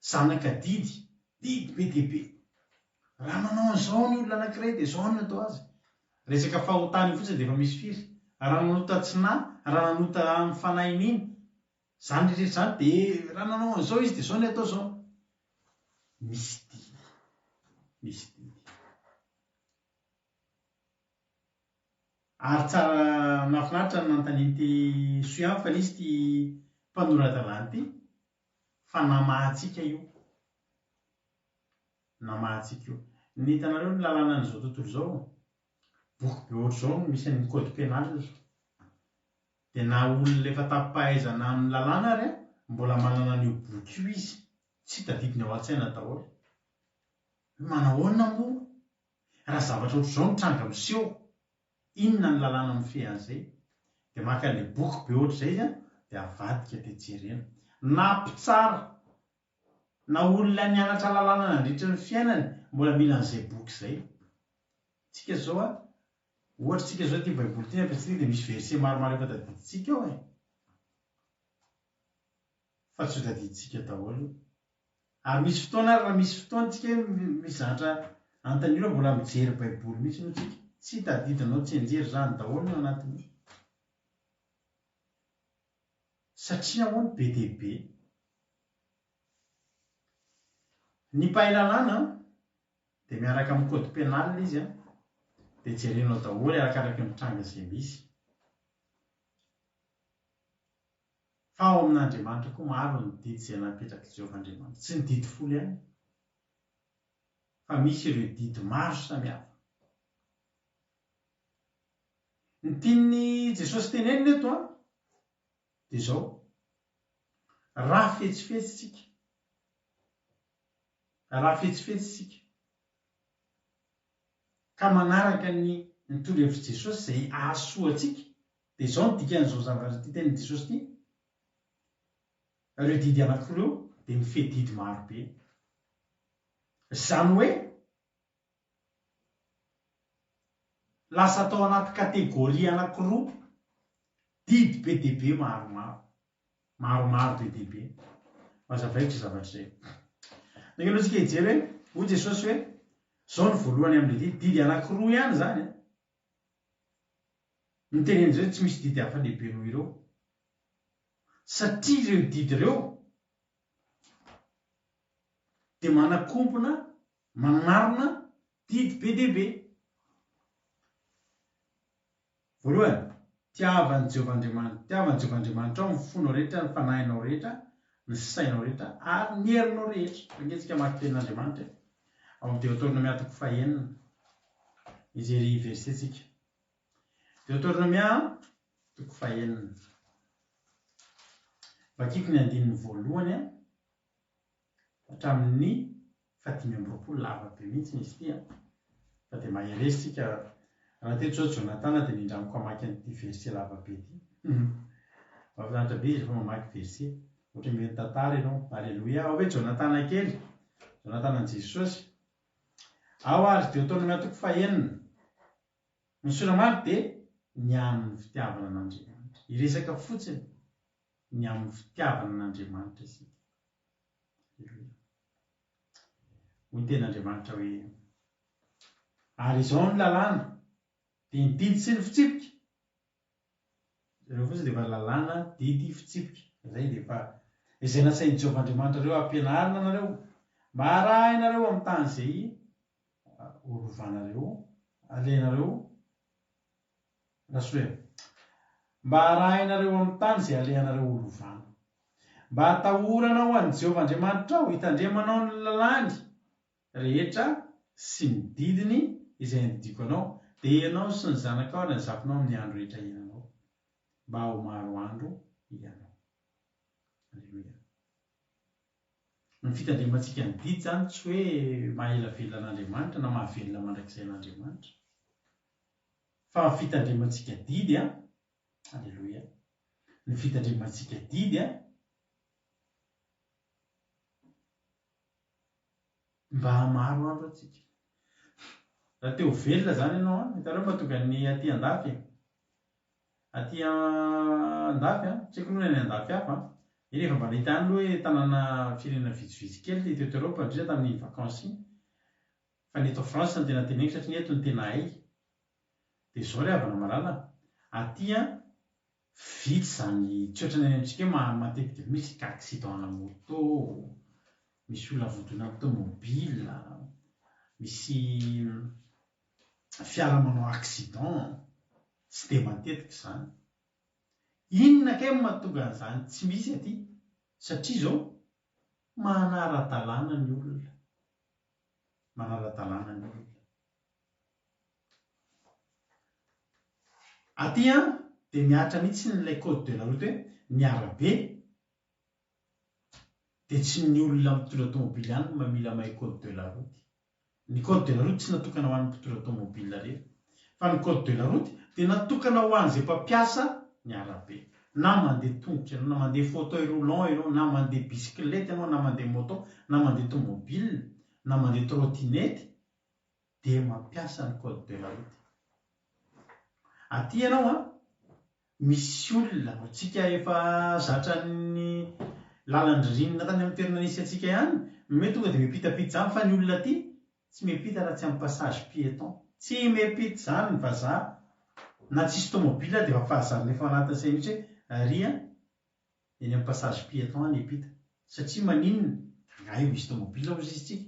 zanaka didy be dia be. Raha manao an'izao ny olona anankiray dia izao no atao azy. Resaka fahotana fotsiny dia efa misy firy. raha nanota tsina, raha nanota amin'ny fanahin'iny, zany rehetra zany dia raha nanao an'izao izy dia zao ny atao zao. Misy dia. Ary tsara mahafinaritra ny nanontanian'ity Soian fa nisy ty mpanoratana ity fa namahantsika io. Ny hitanareo ny lalàna n'izao tontolo izao, boky be ohatr' izao misy ny code pénal. Dia na olona efa tapahaizana amin'ny lalàna ary mbola manana an'io boky io izy, tsy tadidiny ao an-tsaina daholo. Manahoana moa raha zavatra ohatr' izao mitranga miseho, inona ny lalàna mifehy an'izay? Dia maka an'ilay boky be ohatr'izay izy dia avadika dia jerena. Na mpitsara na olona nianatra lalàna nandritra ny fiainany mbola mila an'izay boky izay. Tsika zao ohatra tsika zao ity baiboly ity ampiasatsika dia misy verset maromaro efa tadidintsika ao fa tsy ho tadidintsika daholo. Ary misy fotoana ary raha misy fotoana tsika misy zanatra antaniro mbola mijery baiboly mihitsy no tsika. Tsy tadidinao tsy enjery zany daholo no anatiny. Satria hono be dia be. Ny mpahay lalàna dia miaraka amin'ny code pénal izy dia jerenao daholo arakaraka ny mitranga izay misy. Fa ao amin'Andriamanitra koa maro ny didy izay napetraka Jehovah Andriamanitra. Tsy ny didy folo ihany, fa misy ireo didy maro samihafa. Ny tiany Jesosy teneniny eto dia izao: raha fetsifetsy ka manaraka ny toro-hevitry Jesosy izay ahasoa antsika, dia izao ny dikan'izao zavatra ity tenin'i Jesosy ity: ireo didy anankiroa dia mifehy didy maro be. Izany hoe lasa atao anaty kategoria anankiroa, didy be dia be maromaro be dia be. Mazavaitra zavatra izay. Nakeno antsika hijery hoe Jesosy hoe izao ny voalohany amin'ilay didy anankiroa ihany zany. Miteneny izay tsy misy didy hafa lehibe noho ireo, satria ireo didy ireo dia manakompona, manarona didy be dia be. Voalohany, tiavan'i Jehovah Andriamanitra ao ny fonao rehetra, ny fanahinao rehetra, ny sainao rehetra ary ny herinao rehetra. Angesika maki tenin'Andriamanitra ao amin'ny Deutéronomia 4:1. Ijery verset-tsika. Deutéronomia 4:1. Vakiko ny andininy voalohany hatramin'ny 5:20 lava be mihitsy izy ity fa dia maheresitsika. Raha teto zao Jonathan dia nindramiko hamaky an'ity verset lava be ity. Mahafinaritra be izy fa mamaky verset ohatra mety tantara ianao. Alleluia. Ao hoe Jonathan kely, Jonathan an'i Jesosy. Ao ary Deutéronomia 4:1. Ny soramarika dia ny amin'ny fitiavana an'Andriamanitra. Iresaka fotsiny ny amin'ny fitiavana an'Andriamanitra isika. Hoy ny ten'Andriamanitra hoe: ary izao ny lalàna dia ny didy sy ny fitsipika. Ireo fotsiny dia efa lalàna, didy, fitsipika. Izay dia efa izay nasain'i Jehovah Andriamanitra ireo ampianarina anareo, mba arahinareo amin'ny tany izay orovanareo, alehanareo. Rasoe, mba arahinareo amin'ny tany izay alehanareo olovana, mba hatahorana ho an'i Jehovah Andriamanitra ao, hitandremanao ny lalàny rehetra sy ny didiny izay nodiko anao, dia ianao sy ny zanakao ary ny zafinao amin'ny andro rehetra iananao, mba ho maro andro ianao. Alleluia. Ny fitandremantsika ny didy zany tsy hoe mahaelavelona an'Andriamanitra na mahavelona mandrakizay an'Andriamanitra, fa fitandremantsika didy alleluia. Ny fitandremantsika didy mba hamaro andro atsika. Raha teo velona zany ianao hitareo mahatonga ny aty andafy tsy haiko aloha ny andafy hafa. Iny efa mba nahita any aloha hoe tanàna firenena vitsivitsy kely teto Eropa indrindra tamin'ny vakansy iny. Fa ny eto France ny tena teneniko satria ny eto ny tena hay. Dia izao ilay havana malala. Atya vitsy zany tsy ohatrany any amintsika matetika misy accident moto, misy olona vodona automobile, misy fiara manao accident, tsy de matetika zany. Inona kay mahatonga an'izany tsy misy aty? Satria zao manara-dalàna ny olona. Manara-dalàna ny olona. Aty dia miatra mihitsy n'ilay code de la route hoe ny arabe dia tsy ny olona mitondra tomobily ihany no mamila mahay code de la route. Ny code de la route tsy natokana ho an'ny mpitondra tomobile rehetra, fa ny code de la route dia natokana ho an'izay mpampiasa ny arabe. Na mandeha tongotra ianao, na mandeha fauteuil roulant ianao, na mandeha bisikilety ianao, na mandeha moto, na mandeha tomobile, na mandeha trottinette, dia mampiasa ny code de la route. Aty ianao misy olona antsika efa zatra ny lalan-dririnina tany amin'ny toerana nisy antsika ihany, mety tonga dia miampitapita izany, fa ny olona aty tsy miampita raha tsy amin'ny passage piéton. Tsy miampita izany ny vazaha, na tsisy tomobile dia efa fahazarina efa anatin'ny sainy mihitsy hoe ry eny amin'ny passage piéton any hiampita. Satria maninona? Angaha io misy tomobile hozy izy tsika.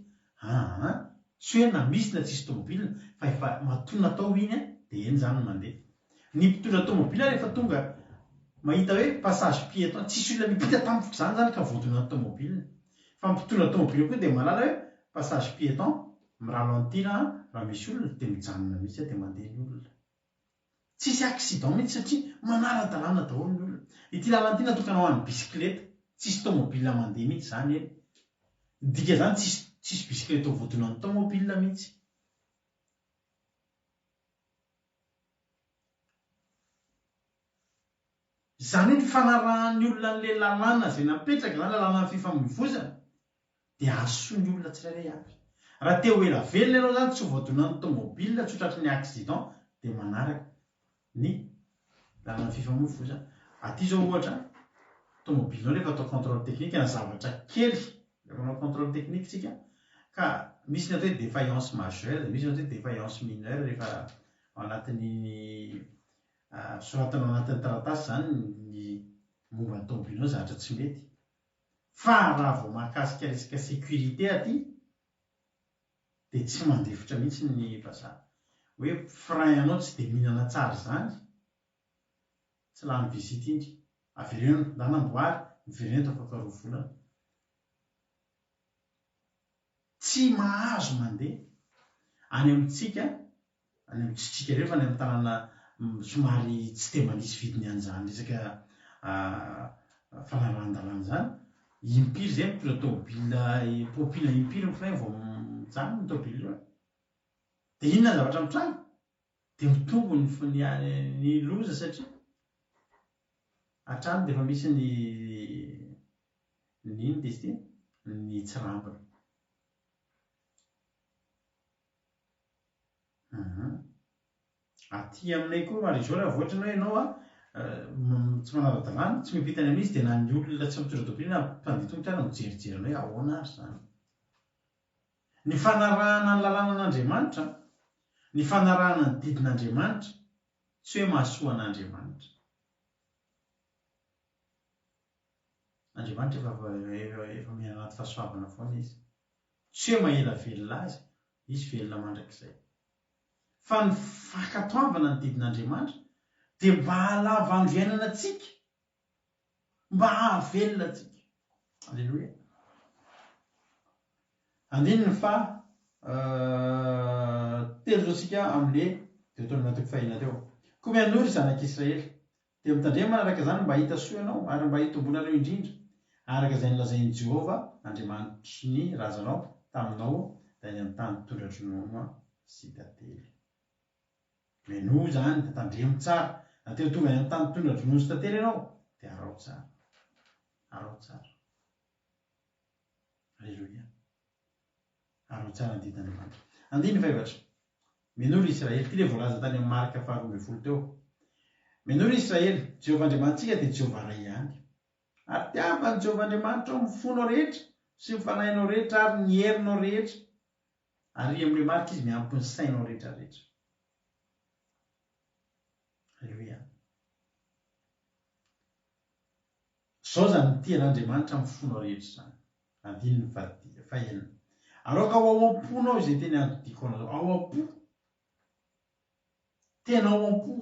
Tsy hoe na misy na tsisy tomobile, fa efa matoa natao iny dia eny zany mandeha. Ny mpitondra tomobile rehefa tonga mahita hoe passage piéton, tsisy olona mipita tampoka izany zany ka vodina ny tomobile. Fa mpitondra tomobile koa dia mahalala hoe passage piéton, miralentir raha misy olona dia mijanona mihitsy dia mandeha ny olona. Tsisy accident mihitsy satria manara-dalàna daholo ny olona. Ity lalana ity natokana ho an'ny bisikileta, tsisy tomobile mandeha mihitsy zany eny. Dika zany tsisy bisikileta ho vodina ny tomobile mihitsy. Zany hoe ny fanarahan'ny olona n'ilay lalàna izay napetraka zany lalàna fifamoivoizana dia asoa ny olona tsirairay avy. Raha te ho ela velona ianao zany tsy ho voadona ny tomobile, tsy ho tratry ny accident, dia manaraka ny lalàna fifamoivoizana. Aty zao ohatra tomobilinao rehefa atao contrôle technique na zavatra kely, rehefa manao contrôle technique tsika ka misy ny atao hoe défaillance majeure, misy ny atao hoe défaillance mineure rehefa ao anatin'ny soratanao anatin'ny taratasy zany ny momba ny tomobilinao zavatra tsy mety. Fa raha vao mahakasika resaka sécurité aty dia tsy mandefotra mihitsy ny vazaha. Hoe frein anao tsy dia mihinana tsara zany, tsy lany visite indry, avereno na namboary, mivereno atao fakaroa volana. Tsy mahazo mandeha any amintsika, any amintsika ireo fa any amin'ny tanàna somary tsy dia manisy vidiny an'izany resaka fanarahan-dalàna zany, impiry izay mitondra tomobile, popila impiry ny frein vao mijanona ny tomobile io. Dia inona ny zavatra mitranga? Dia mitombo ny loza satria hatrany dia efa misy ny ino dia izy ity? Ny tsirambina. Aty aminay koa ary izao raha vao ohatra ianao tsy manara-dalàna, tsy miampita any amin'izy dia na ny olona tsy mitondra tomobile na mpandeha tongotra ary mijerijery anao hoe ahoana ary zany. Ny fanarahana ny lalàna an'Andriamanitra, ny fanarahana ny didin'Andriamanitra, tsy hoe mahasoa an'Andriamanitra. Andriamanitra efa miaina anaty fahasoavana foana izy. Tsy hoe mahela velona azy, izy velona mandrakizay. Fa ny fankatoavana ny didin'Andriamanitra dia mba hahalava andro iainana antsika, mba hahavelona antsika. Alleloia. Andininy fa telo zao isika amin'ilay Deutéronome fahina teo. Koa mianory zanak'Israely dia mitandrema araka izany mba hita soa ianao ary mba hitombonareo indrindra araka izay nolazain'i Jehovah Andriamanitry ny razanao taminao dia any amin'ny tany tondra-dronono sy tantely. Mianohy zany dia tandremo tsara. Na tena tonga any amin'ny tany tondra-dronono sy tantely ianao dia arao tsara. Arao tsara. Alleluia. Arao tsara ny didin'Andriamanitra. Andiny faevatra. Mianory Israely. Ty ilay voalaza tany amin'ny Marika 12 teo. Mianory Israely. Jehovah Andriamanitsika dia Jehovah iray ihany. Ary tiavan'i Jehovah Andriamanitra ao amin'ny fonao rehetra sy ny fanahinao rehetra ary ny herinao rehetra. Ary amin'ilay marika izy miampy ny sainao rehetra rehetra. Alleluia. zao zany tian'Andriamanitra amin'ny fonao rehetra zany. Andininy fahenina. Aloka ao am-ponao izay teny andodiko anao ao am-po. Tena ao am-po.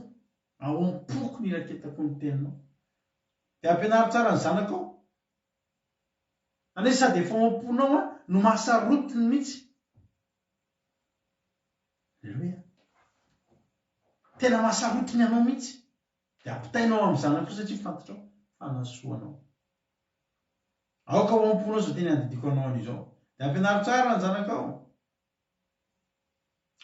Ao am-poko ny raketako ny teninao. Dia ampianary tsara ny zanakao. Ane sady efa ao am-ponao no mahasarotiny mihitsy. Aleluia. Tena mahasarotiny anao mihitsy. Dia ampitainao amin'ny zanakao satria fantatrao fanasoanao. Aoka ao am-ponao zao teny andidiko anao an'izao. Dia ampianary tsara ny zanakao.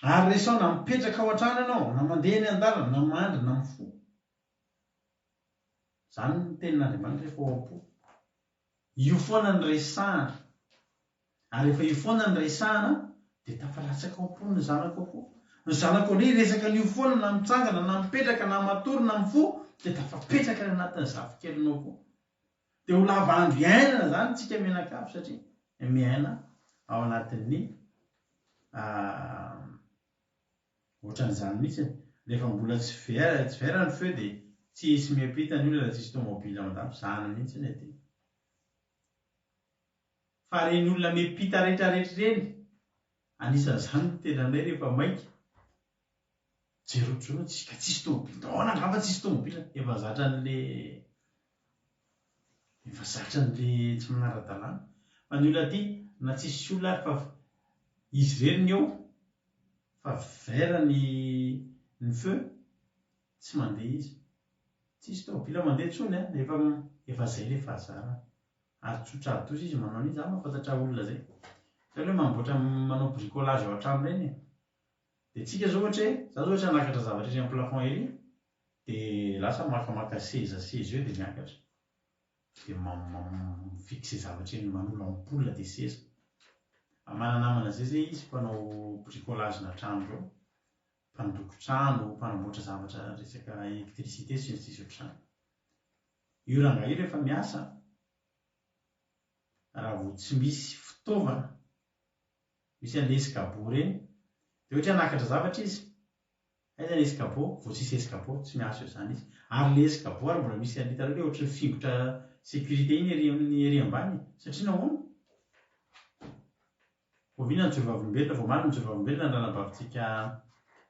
Ary resao na mipetraka ao an-trano ianao, na mandeha eny an-dalana, na mandry, na mifo. Zany ny tenin'Andriamanitra rehefa ao am-po. Io foana ny resahana. Ary rehefa io foana ny resahana, dia tafalatsaka ao am-po ny zanako ao. Ny zanako ilay resaka an'io foana na mitsangana, na mipetraka, na matory, na mifo, dia tafapetraka ny anatin'ny zafokelinao koa. Dia ho lava andro iainana zany tsika mianakavy satria miaina ao anatin'ny ohatran'izany mihitsy. Rehefa mbola tsy vera ny feu dia tsy hisy miampita ny olona tsisy tomobila mandalo. Zany mihitsy ny aty. Fa reny olona miampita rehetrarehetra reny, anisan'izany ny tenanay rehefa maika. Jerojero tsika tsisy tomobila. Taona angamba tsisy tomobila. Efa zatra n'le tsy manara-dalàna. Fa ny olona aty na tsisy olona ary fa izy reny eo fa vera ny feu tsy mandeha izy. Tsisy tomobila mandeha tsony efa zay le fahazara. Ary tsotra adosa izy manao an'izy. Zaho mahafantatra olona zay. Sao mamboatra manao bricolage ao an-trano reny. Dia tsika zao ohatra hoe za zao ohatra nakatra zavatra eny amin'ny plafond ery dia lasa makamaka seza eo dia miakatra. Dia mifixe zavatra eny manolo ampola dia seza. Mananamana zay izy mpanao bricolage na trano reo. Mpandoko trano, mpanamboatra zavatra resaka électricité sy ny sisa ohatr'izany. Io rangahy io rehefa miasa, raha vao tsy misy fitaovana, misy an'ilay escabeau reny, dia ohatra nakatra zavatra izy, aiza ny escabeau, vao tsisy escabeau tsy miasa eo zany izy. Ary ilay escabeau ary mbola misy an'itara hoe ohatran'ny fingotra sécurité iny ery ambany. Satria nahoana? Vao viana ny jorovavimbelona, vao marina ny jorovavimbelona ny ranam-bavintsika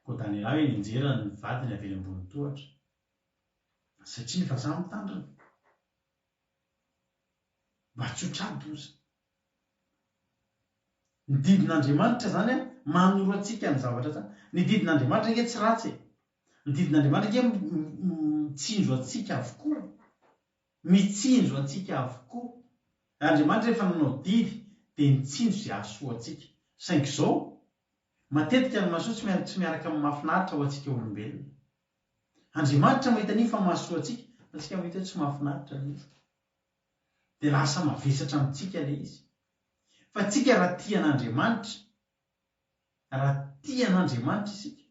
Kodaniala hoe ninjera ny vadiny avy eny ambony tohatra. Satria ny vazaha mitandrina. Mba tsotrady ozy. Ny didin'Andriamanitra zany manoro antsika ny zavatra zany. Ny didin'Andriamanitra nge tsy ratsy. Ny didin'Andriamanitra nge mitsinjo antsika avokoa. Mitsinjo antsika avokoa. Andriamanitra rehefa nanao didy dia mitsinjo izay ahasoa antsika. Saingy izao matetika ny mahasoa tsy miaraka amin'ny mahafinaritra ho antsika olombelona. Andriamanitra mahita an'iny fa mahasoa antsika, fa tsika mahita hoe tsy mahafinaritra ilay izy. Dia lasa mavesatra amintsika ilay izy. Fa tsika raha tian'Andriamanitra isika,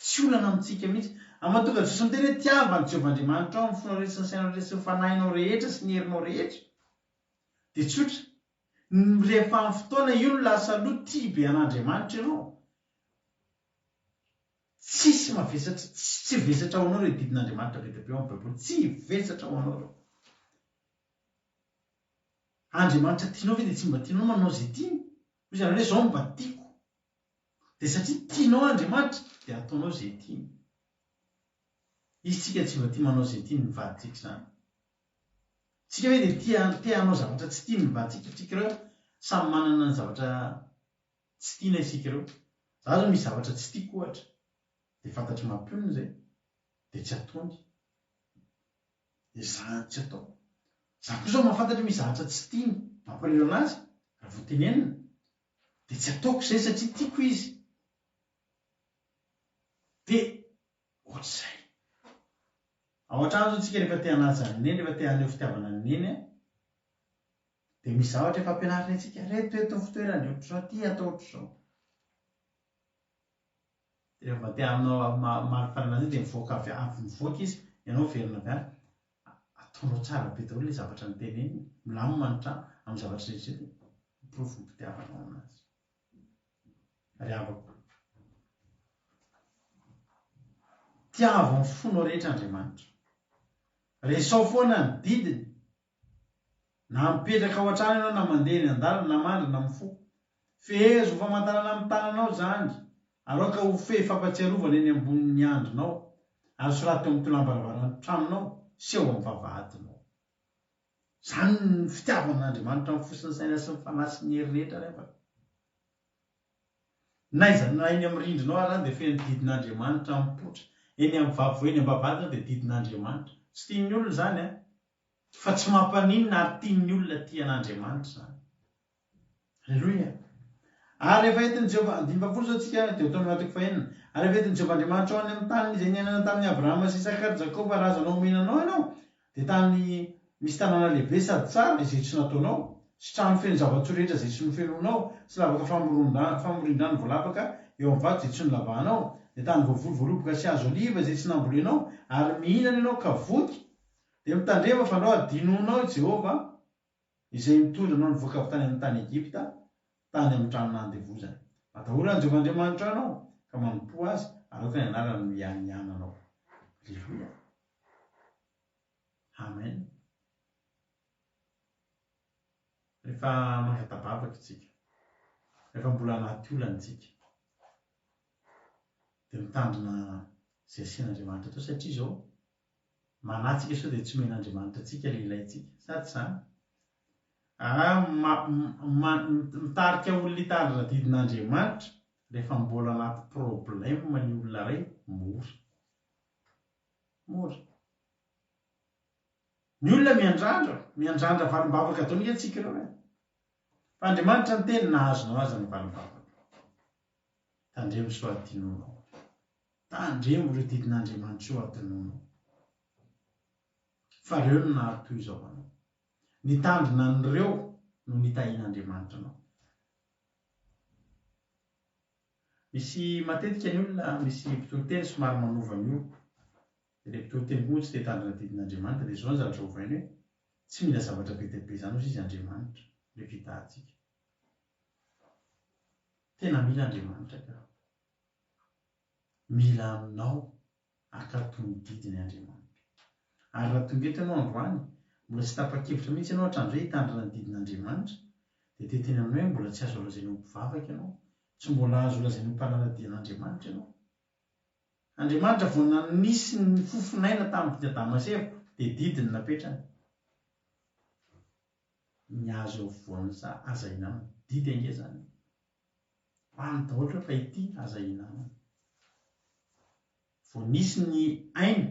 tsy olana amintsika mihitsy. Amatonga Jesosy miteny hoe tiavany Jehovahandriamanitra ao amin'ny fonao rehetra sy ny sainao rehetra sy ny fanahinao rehetra sy ny herinao rehetra. Dia tsotra. Rehefa amin'ny fotoana io no lasa aloha tia be an'Andriamanitra ianao. Tsisy mavesatra, tsy vesatra ao anao ireo didin'Andriamanitra be ao amin'ny baiboly. Tsy vesatra ao anao ireo. Andriamanitra tianao ve dia tsy mba tianao manao izay tiany? Hoy izany hoe izao mba tiako. Dia satria tianao Andriamanitra dia ataonao izay tiany. Izy tsika tsy mba tia manao izay tiany ny vaditsika izany. Tsika hoe dia tia hanao zavatra tsy tiany ny vaditsika. Tsika ireo samy manana ny zavatra tsy tiana isika ireo. Za zao misy zavatra tsy tiako ohatra. Dia fantatry mampionona izay. Dia tsy ataony. Dia zany tsy atao. Za koa izao mahafantatra misy zavatra tsy tiany, mampalahelo anazy, raha vao tenenina. Dia tsy ataoko izay satria tiako izy. Dia ohatr'izay. Ao an-trano zao tsika rehefa te hanaja ny neny, rehefa te haneho fitiavana ny neny, dia misy zavatra efa ampianarina antsika. Reto ny fitoerany, ohatr'izao aty atao ohatr'izao. Dia rehefa te hanao malifaly azy dia mivoaka avy mivoaka izy, ianao verina avy any. Ataonao tsara be daholo ilay zavatra ny teneniny, milamina ny trano amin'ny zavatra rehetra. Miprofo ny fitiavanao aminazy. Ry havako. Tiavo amin'ny fonao rehetra Andriamanitra. Resao foana ny didiny. na mipetraka ao an-trano ianao na mandeha ny andalana na mandry na mifo fehezo famantarana amin'ny tananao zany aroka ho fe fampatsiarovana eny ambonin'ny andronao ary soraty eo amin'ny tolambaravaran'ny tranonao sy eo amin'ny vavahadinao. Zany ny fitiavan'Andriamanitra amin'ny fosiny saina sy ny fanasy ny hery rehetra rehefa naiza na eny amin'ny rindrinao ary dia feno didin'Andriamanitra mipotra eny amin'ny vavo eny am-bavahadina dia didin'Andriamanitra. Tsy tian'ny olona zany fa tsy mampaninona ary tian'ny olona tian'Andriamanitra zany. Alleluia. Ary rehefa entin'ny Jehova andimbampolo zao tsika dia taon'ny matoko fahenina. Ary rehefa entin'ny Jehova Andriamanitra ao any amin'ny tany izay niainana tamin'ny Abrahama sy Isaka ary Jakoba razanao omenanao ianao dia tany misy tanàna lehibe sady tsara izay tsy nataonao sy trano feno zava-tsoa rehetra izay tsy nofenonao sy lavaka famorindràny voalavaka eo amin'ny vato izay tsy nolavahanao dia tany voavoly voaloboka sy hazo oliva izay tsy nambolenao ary mihinana ianao ka voky dia mitandrema fa anao adinonao Jehova izay mitondranao nivoaka avy tany amin'ny tany Egipta tany amin'ny trano nandevozany. Atahorana Jehova Andriamanitra anao ka manompo azy aroka ny anarany no ihaniananao. Alleluia. Amen. Rehefa mangatabavaka tsika, rehefa mbola anaty olana tsika dia mitandrina izay asian'Andriamanitra tao satria izao manatsika sao dia tsy omen'Andriamanitra tsika lehilaitsika sady zany mitarika olona hitandrina didin'Andriamanitra rehefa mbola anaty problème ny olona iray mora. Ny olona miandrandra valim-bavaka ataonika antsika ireo fa Andriamanitra ny teny nahazonao aza ny valim-bavaka. Tandremo soa adinonao. Tandremo ireo didin'Andriamanitra soa adinonao. Fa ireo no nahatoy izao anao. Nitandrina an'ireo no nitahian'Andriamanitra anao. Misy matetika ny olona misy mpitoloteny somary manova ny io. Ilay mpitoloteny koa tsy te hitandrina didin'Andriamanitra dia izao ny zavatra hovainy hoe tsy mila zavatra be dia be izany hozy izy Andriamanitra ilay vitahantsika. Tena mila Andriamanitra ka. Mila aminao akatony didiny Andriamanitra. Ary raha tonga eto ianao androany mbola tsy tapa-kevitra mihitsy ianao hatramin'izay hitandrina ny didin'Andriamanitra dia teteny aminao hoe mbola tsy azo lazaina ho mpivavaka ianao, tsy mbola azo lazaina ho mpanala-dian'Andriamanitra ianao. Andriamanitra vao nanisy ny fofinaina tamin'ny Adama sy Eva dia didiny napetrany. Ny azo eo voany sa aza hinanana. Didy ange zany. Hoany daholo fa ity aza hinanana. Vao nisy ny aina,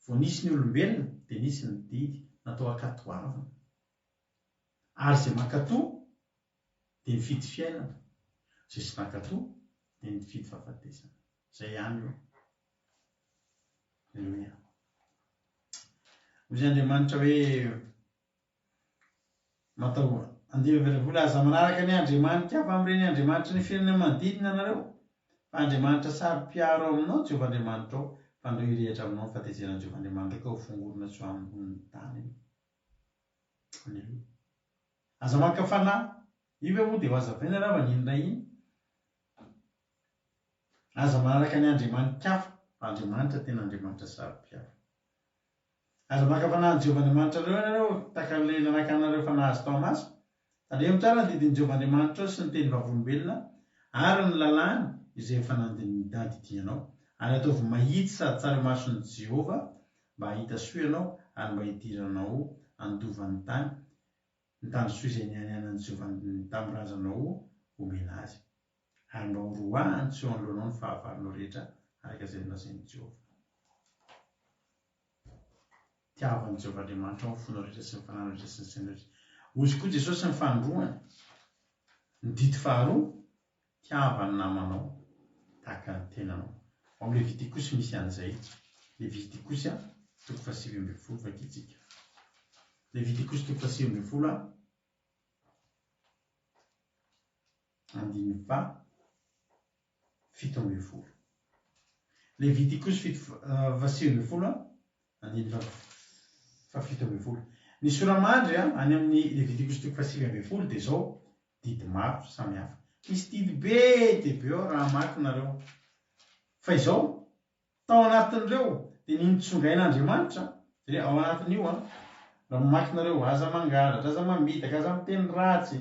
vao nisy ny olombelona dia nisy ny didy natao akatoavana. Ary izay mankatoa dia mifidy fiainana. Izay tsy mankatoa dia mifidy fahafatesana. Izay ihany io. Alleluia. Hoy Andriamanitra hoe matao andimy veravola aza manaraka ny Andriamanitra afa amin'ireny Andriamanitra ny firenena manodidina anareo. Fa Andriamanitra saro-piaro aminao Jehova Andriamanitra ao fa andao hirehitra aminao ny fahatezerana Jehova Andriamanitra ka ho fongorona tsy ho amin'ny tany. Alleluia. Aza mankafanahy io moa dia ho aza vaina raha maninona iny. Aza manaraka ny Andriamanitra hafa fa Andriamanitra tena Andriamanitra saro-piaro. Aza mankafanahy ny Jehova Andriamanitra ireo ianareo tahaka ilay nanaka anareo fa nahazo tao maso. Tandremo tsara ny didin'i Jehova Andriamanitra ao sy ny teny vavolombelona ary ny lalàny izay efa nandidinanao. Ary ataovy mahitsy sady tsara mason'ny Jehova mba hahita soa ianao ary mba hidiranao andovan'ny tany. Ny tany soa izay nianianan'i Jehova tamin'ny razanao omena azy. Ary mba horohany tsy eo anoloanao ny fahavaranao rehetra araka izay nolazain'i Jehova. Tiavan'i Jehova Andriamanitra ao ny fonao rehetra sy ny fananao rehetra sy ny saina rehetra. Ozy koa Jesosy ny fandroany. Ny dito faharoa tiavany namanao tahaka ny tenanao. Ao amin'ny Levitikosy misy an'izay. Levitikosy toko 7:10 vakitsika. Levitikosy toko 7:10 andiny fa 7:10. Levitikosy 7:10 andiny fa 7:10. Ny soramandry any amin'ny Levitikosy toko 7:10 dia izao didy maro samihafa. Misy didy be dia be ao raha maki nareo. Fa izao tao anatin'ireo dia ny nitsongain'Andriamanitra dia ao anatin'io raha mamakinareo aza mangalatra aza mambitaka aza miteny ratsy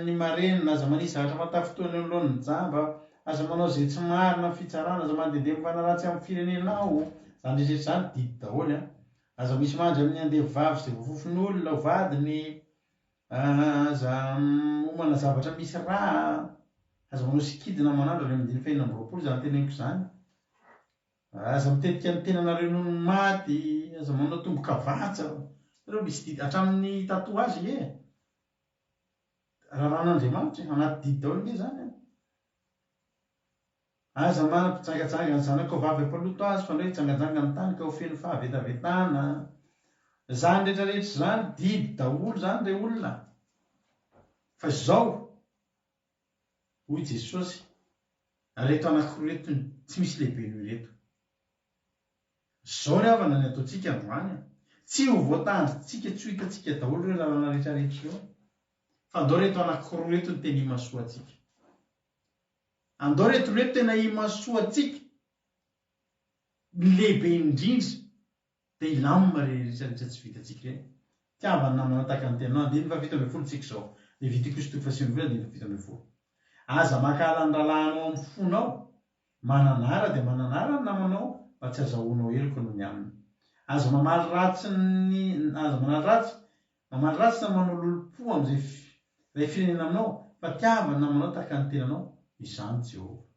ny marenina aza manisy zavatra matafotoany alohan'ny jamba aza manao zay tsy marina fitsarana aza mandehandeha mivana ratsy amin'ny firenenao zany rehetra zany didy daholo aza misy mandry amin'ny andevavy zay voafofon'olona ho vadiny aza omana zavatra misy raha aza manao sikidina manandro any amin'ny 5 zany teneniko zany aza mitetika ny tenanareo noho ny maty aza manao tombokavatsa reo misy didy hatramin'ny tatoazy raharan'Andriamanitra anaty didy daholo nge zany aza mampijangajanga ny zanaka ho vavy ampaloto azy fa ndray jangajanga ny tany ka ho feno fahavetavetana zany rehetrarehetra zany didy daholo zany re olona fa zao hoy Jesosy reto anankiroa reto tsy misy lehibe noho ireto zao ny havana ny ataontsika androany tsy ho voatandritsika tsy ho hitatsika daholo reo lalana rehetrarehetra reo fa andao reto anankiroa reto ny tena imasoa atsika andao reto reto tena imasoa atsika ny lehibe indrindra dia ilamina rehetrarehetra tsy vitatsika reny tiavany namana tahaka ny tenanao 120 tsika zao le Levitikos 120 aza makala ny ralahanao amin'ny fonao mananara dia mananara ny namanao mba tsy azahoanao eloko noho ny aminy aza mamaly ratsy mamaly ratsy na manao lolopo amin'izay firenena aminao fa tiavany namanao tahaka ny tenanao izany Jehovah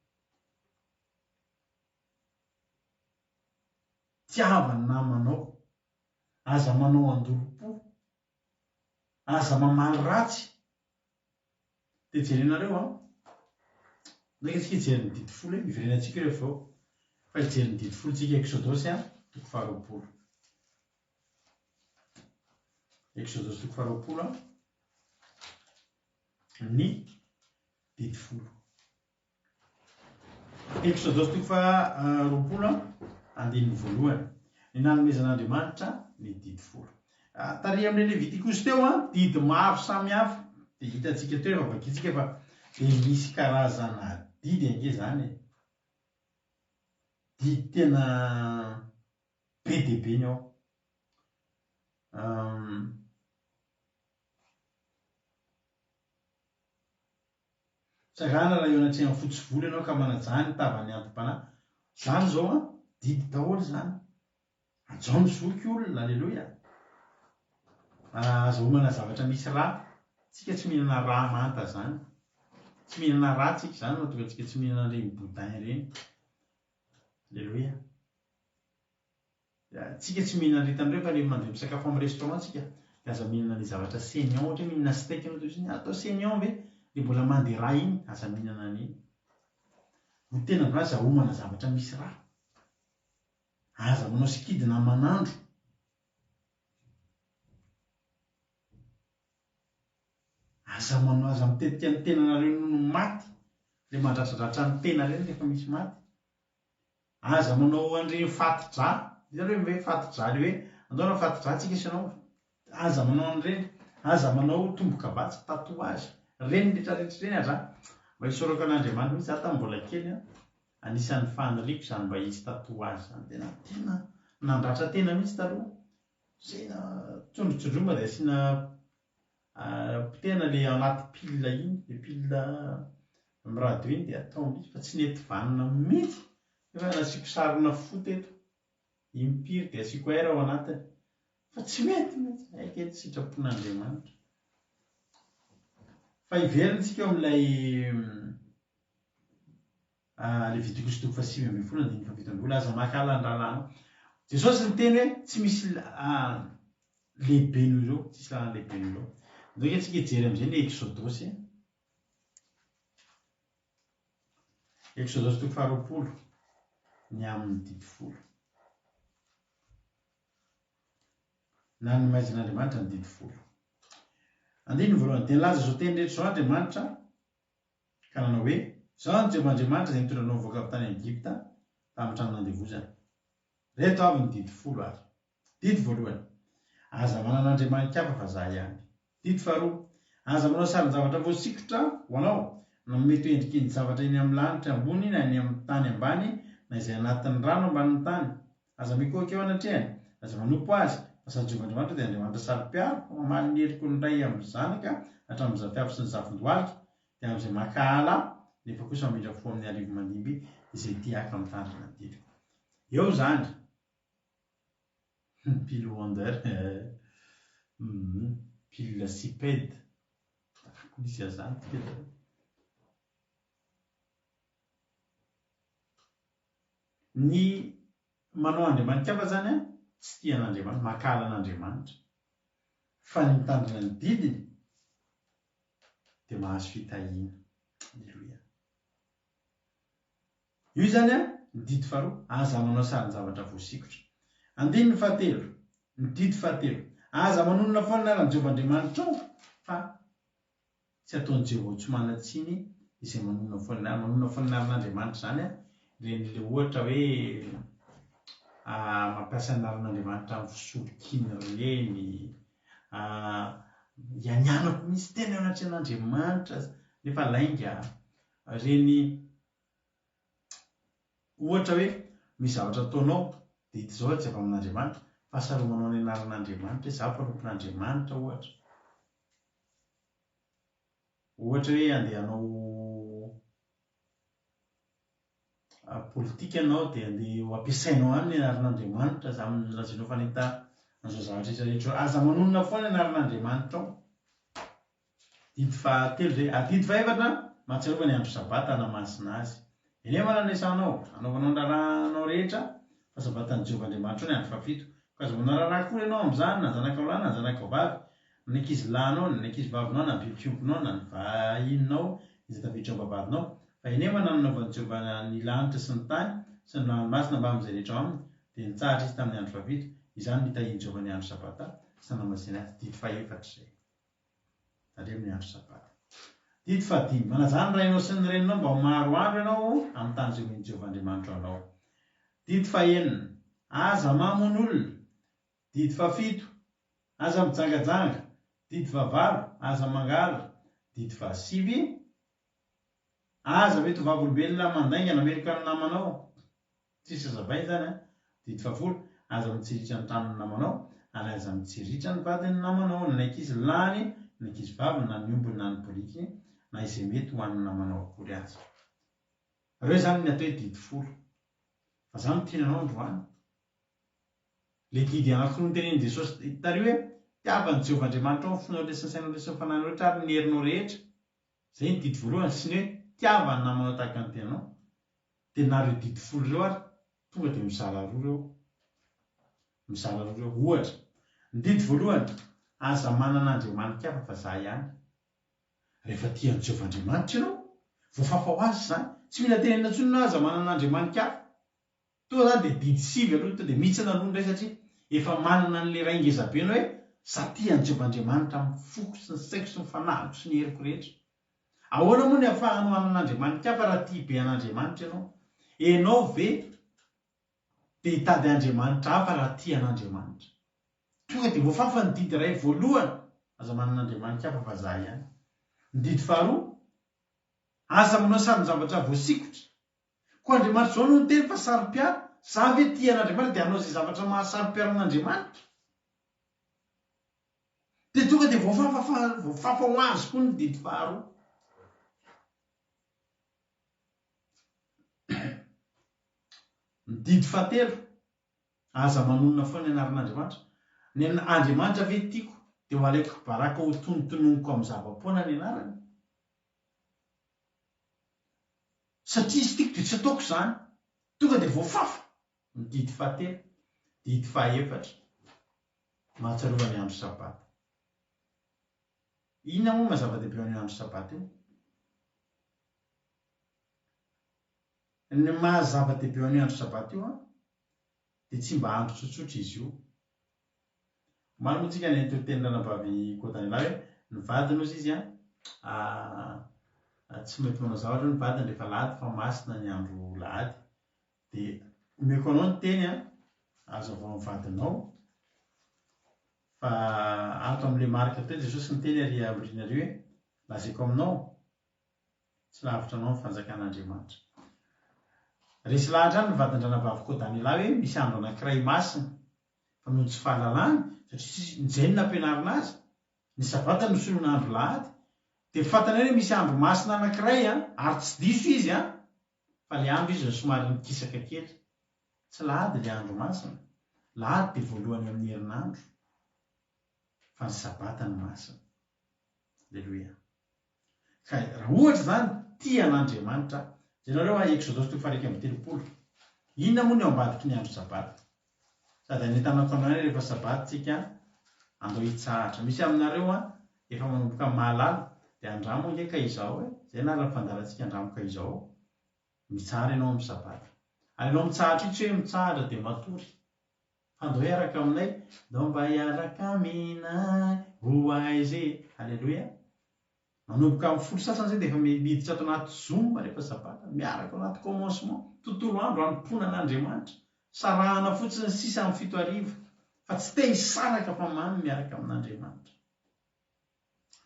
tiavany namanao aza manao andolopo aza mamaly ratsy dia jerenareo ndreka tsika hijery ny didy folo iverenantsika rehefa ao fa hijery ny didy folo tsika Exodosy 20. Exodosy 20 ny didy folo. Exodosy 20 andininy voalohany ny nanomezan'Andriamanitra ny didy folo tary amin'ny Levitikos teo didy maro samy hafa dia hitantsika teo efa vakitsika fa dia misy karazana didy ange zany didy tena be dia be ny ao tsarana raha eo anatrehany fotsy volo ianao ka manajany tavany antom-panahy zany zao didy daholo zany anjao mizoky olona alleloia aza homana zavatra misy raha tsika tsy mihinana raha manta zany tsy mihinana raha tsika zany mahatonga tsika tsy mihinana reny boudin reny alleloia tsika tsy mihinana ritan'ireo fa rehefa mandeha misakafo amin'ny restaurant tsika dia aza mihinana le zavatra saignant ohatra mihinana steak anao toy izany atao saignant ve dia mbola mandeha raha iny aza mihinana an'iny ho tena andro aza homana zavatra misy raha aza manao sikidina manandro aza mitetika ny tenanareo noho ny maty le mandratradratra ny tena reny rehefa misy maty aza manao an'ireny fatidra itanareo hoe fatidra le hoe andao na fatidra tsika isanao aza manao an'ireny aza manao tombokavatsa tatouage reny rehetrarehetra reny aza mba hisoraka an'Andriamanitra mihitsy za tamin'ny mbola kely anisan'ny faniriako zany mba hisy tatouage zany tena nandratra tena mihitsy taloha zay tsondrotsondromba dia asiana tena le anaty pile iny le pile mirado iny dia atao mihitsy fa tsy nety vanina mihitsy efa nasiko sarona fo teto impiry dia asiko air ao anatiny fa tsy mety mihitsy aiketo sitrapon'Andriamanitra fa iverintsika eo amin'ilay Levitikos 7:7 aza makala ny rahalahana Jesosy ny teny hoe tsy misy lehibe noho ireo tsisy lalana lehibe noho ireo ndraika tsika hijery amin'izay ny Exodosy Exodosy 20 ny amin'ny didy folo na ny maizan'Andriamanitra ny didy folo andiny voalohany dia nilaza zao teny rehetra zao Andriamanitra ka nanao hoe zao ny Jehovah-Andriamanitra izay nitondranao nivoaka avy tany Egipta tamin'ny trano nandevozana reto avy ny didy folo azy didy voalohany aza manan'Andriamanitra hafa fa za ihany didy faharoa aza manao sarin-javatra voasikotra ho anao na mety ho endriky ny zavatra eny amin'ny lanitra ambony na ny amin'ny tany ambany na izay anatin'ny rano ambanin'ny tany aza mikoaka eo anatrehany aza manompo azy fa Fasanjovan'Andriamanitra dia Andriamanitra saro-piaro mamaly ny heriko ny ray amin'ny zanaka hatramin'izay fiavo sy ny zavon-doalika dia amin'izay makahala nefa kosa mamindra fo amin'ny arivo mandimby izay tiaka amin'ny tandrina didiko. Eo zany pile wonder pile sipede misy azany ny manao Andriamanitra kafa zany tsy tian'Andriamanitra, makahala an'Andriamanitra fa ny mitandrina ny didiny dia mahazo fitahiana. Alleluia. Io zany ny didy faharoa, aza manao sarin'ny zavatra voasikotra. Andininy fahatelo, ny didy fahatelo, aza manonona foana ny aran'i Jehovahandriamanitra ao fa tsy ataon'i Jehovah tsy manatsiny izay manonona foana ny aran'Andriamanitra zany le ohatra hoe mampiasa ny aran'Andriamanitra amin'ny fisolokina reny, ianianako misy tena ao anaty an'Andriamanitra nefa lainga reny. Ohatra hoe misy zavatra ataonao dia ity zao tsy avy amin'Andriamanitra fa saromanao ny anaran'Andriamanitra izaho mpanompon'Andriamanitra ohatra. Ohatra hoe andeha hanao politika ianao dia andeha ho ampiasainao any ny anaran'Andriamanitra za lazainao fanita an'izao zavatra rehetra. Aza manonona foana ny anaran'Andriamanitra ao. Didy fahatelo zay. Didy fahaefatra, mahatsiarova ny andro sabata hanamasina azy. Eny manana isanao anaovanao ny rahanao rehetra fa sabatan'i Jehovahandriamanitra ny andro fafito. Ka aza manao raha koa ianao amin'izany na zanakao lahy na zanakao vavy, ny ankizy lahinao na ankizy vavinao na bibikiompinao na ny vahinao izay tafiditra ao am-bavahadinao fa eny mananaovan'i Jehovah ny lanitra sy ny tany sy ny ranomasina mba amin'izay rehetra aminy dia nitsahatra izy tamin'ny andro fafito. Izany mitahian'i Jehovah ny andro sabata sy nanamasina azy. Didy fahaefatra izay. Aleo ny andro sabata. Didy fahadimy, manazany rainao sy ny reninao mba ho maro andro ianao amin'ny tany izay omen'i Jehovahandriamanitra anao. Didy fahaenina, aza mamon' olona. Didy fahafito, aza mijangajanga. Didy fahavalo, aza mangala. Didy fahasivy, aza mety ho vavolombelona mandaingana amerika ny namanao. Tsisy azavay zany. Didy fahafolo, aza mitsiritra ny tranony namanao ary aza mitsiritra ny vadiny namanao, ny ankizy lany, ny ankizy vavy na ny ombony na ny bolikiny na izay mety ho an'ny namanao akory azy. Ireo zany ny atao hoe didy folo. Fa zany tiananao androany. Le didy anankiroa notenenin Jesosy tary hoe tiavan'i Jehovahandriamanitra ao ny fonao rehetra sy ny sainao rehetra sy ny fananao rehetra ary ny herinao rehetra. Zay ny didy voalohany sy ny hoe tiavany namanao tahaka ny tenanao. Dia nareo didy folo ireo ary tonga dia mizara roa ireo. Mizara roa ireo. Ohatra, ny didy voalohany, aza manan'Andriamanitra hafa fa za ihany. Rehefa tian'i Jehovahandriamanitra ianao, voafafa ho azy zany. Tsy mila tenenina intsony na aza manan'Andriamanitra hafa. Toa zany dia didy sivy aloha to dia mihitsy aloha indray satria efa manana an'ilay ray ngezabe anao hoe za tian'i Jehovahandriamanitra amin'ny foko sy ny saiko sy ny fanahiko sy ny heriko rehetra. Ahoana moa ny ahafahanao anan'Andriamanitra hafa raha tia be an'Andriamanitra ianao? Enao ve dia hitady Andriamanitra hafa raha tia an'Andriamanitra? Tonga dia voafafa ny didy iray voalohany, aza manan'Andriamanitra hafa fa za ihany. Ny didy faharoa, aza manao sarin'ny zavatra voasikotra. Koa Andriamanitra zao no niteny fa sarom-piaro, za ve tia an'Andriamanitra dia hanao izay zavatra mahasarom-piaro an'Andriamanitra. Dia tonga dia voafafa ho azy koa ny didy faharoa. Ny didy fahatelo, aza manonona foana ny anaran'Andriamanitra. Ny Andriamanitra ve tiako dia ho alaiko baraka ho tonontononiko amin'ny zava-poana ny anarany. Satria izy tiako dia tsy ataoko izany. Tonga dia voafafa ny didy fahatelo. Didy fahaefatra, mahatsiarova ny andro sabata. Inona moa mazava-dehibe ao amin'ny andro sabata io? Ny mahazava-dehibe ao amin'ny andro sabata io dia tsy mba andro tsotsotra izy io. Maro moa tsika ny teo teny ranavavy Kotanila hoe ny vadiny ozy izy tsy mety manao zavatra ny vadiny rehefa lahady fa masina ny andro lahady. Dia omeko anao ny teny azo avao amin'ny vadinao fa ato amin'ilay marika teo Jesosy ny teny ary amrinareo hoe lazaiko aminao tsy lavitra anao ny fanjakan'Andriamanitra. Resy lahatra any ny vadin-dranavavy Kotanila hoe misy andro anankiray masina fa noho tsy fahalalana satria nizay nampianarina azy ny sabata no solona andro lahady dia fantany hoe misy andro masina anankiray ary tsy diso izy fa le andro izy ny somary nikisaka kely tsy lahady le andro masina lahady dia voalohany amin'ny herinandro fa ny sabata ny masina alleloia ka raha ohatra zany tia an'Andriamanitra zay nareo Exodosy 3:30 inona moa ny ao ambadiky ny andro sabata sady anytanako anareo rehefa sabata tsika andao hitsahatra misy aminareo efa manomboka mahalala dia andramo nge ka izao zay nara fandarantsika andramo ka izao mitsahatra ianao amin'ny sabata ary ianao mitsahatra io tsy hoe mitsahatra dia matory fa andao hiaraka aminay ndao mba hiaraka aminay ho aizy alleloia manomboka amin'ny folo sasany zay dia efa miditra ato anaty zoma rehefa sabata miaraka ao anaty commencement tontolo andro anompona an'Andriamanitra sarahana fotsiny ny sisa amin'ny 7 fa tsy te hisaraka fa mamy miaraka amin'Andriamanitra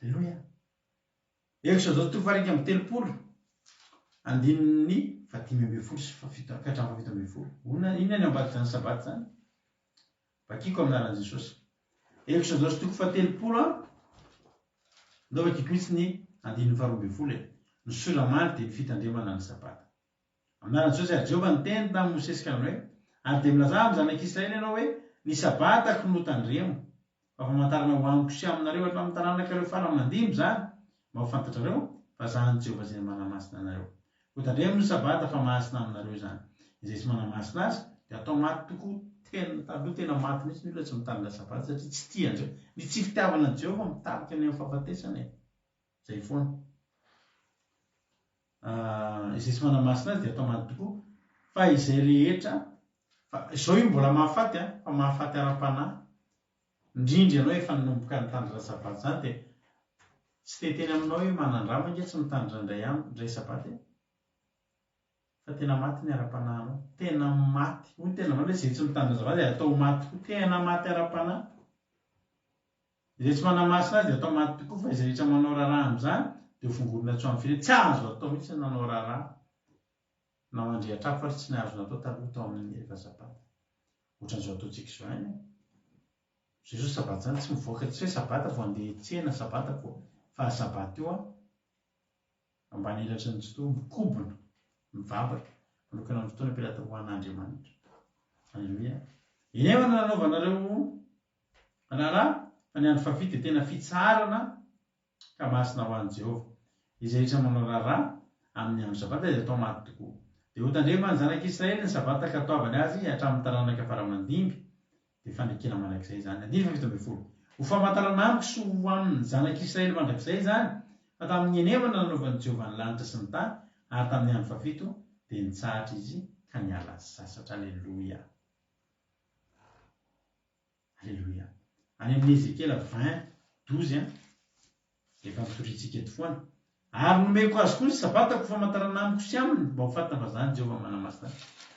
alleloia Exodosy 3:30 andininy 5:10 sy 7:10 inona ny ambadiky zany sabata zany vakiko aminaran'i Jesosy Exodosy 3:30 ndao vakiko mihitsy ny 2:12 ny solamandry dia ny fitandremana ny sabata aminaran'i Jesosy ary Jehovah niteny tamin'ny Mosesy ka hoe ary dia milaza amin'ny zanak'Israely ianao hoe ny sabatako no tandremo fa famantarana ho amiko sy aminareo hatramin'ny tanànankareo farany mandimby zany mba ho fantatrareo fa zany Jehovah izay manamasina anareo ho tandremo ny sabata fa masina aminareo zany izay tsy manamasina azy dia atao maty tokoa taloha tena maty mihitsy ny olona tsy mitarika sabata satria tsy tia andreo ny tsy fitiavana an Jehovah mitarika ny amin'ny fahafatesana zay foana izay tsy manamasina azy dia atao maty tokoa fa izay rehetra fa izao io mbola mahafaty fa mahafaty ara-panahy indrindra ianao efa nanomboka nitandrina sabata zany dia tsy teteny aminao hoe manandrama nge tsy mitandrina indray sabata fa tena maty ny ara-panahinao tena maty hoy tena maty izay tsy mitandrina sabata dia atao maty tokoa tena maty ara-panahy izay tsy manamasina azy dia atao maty tokoa fa izay rehetra manao raharaha amin'izany dia fongorona tsy ho amin'ny firenena tsy azo atao mihitsy nanao raharaha na mandrehatra fa tsy nahazo natao taloha tao amin'ny rehefa sabata ohatran'izao ataontsika izao any Jesosy sabata zany tsy mivoaka tsy hoe sabata vo andeha tsena sabata fa sabata io ambany elatry ny tontolo mikobona mivavaka manokana amin'ny fotoana pilata ho an'Andriamanitra alleloia eny efa nanaovanareo raharaha fa ny andro fafity dia tena fitsarana ka masina ho an'i Jehovah izay rehetra manao raharaha amin'ny andro sabata dia atao maty tokoa dia ho tandrema ny zanak'Israely ny sabata ka ataovany azy hatramin'ny taranaka faramandimby dia fanekena mandrakizay zany 7:10 ho famantarana amiko sy ho amin'ny zanak'Israely mandrakizay zany fa tamin'ny enevana nanaovan'i Jehovah ny lanitra sy ny tany ary tamin'ny andro fafito dia nitsahatra izy ka niala sasatra alleloia alleloia any amin'ny Ezekiela 20:12 efa mitoritsika eto foana ary nomeko azy koa ny sabatako famantarana amiko sy aminy mba ho fantana fa zany Jehovah manamasina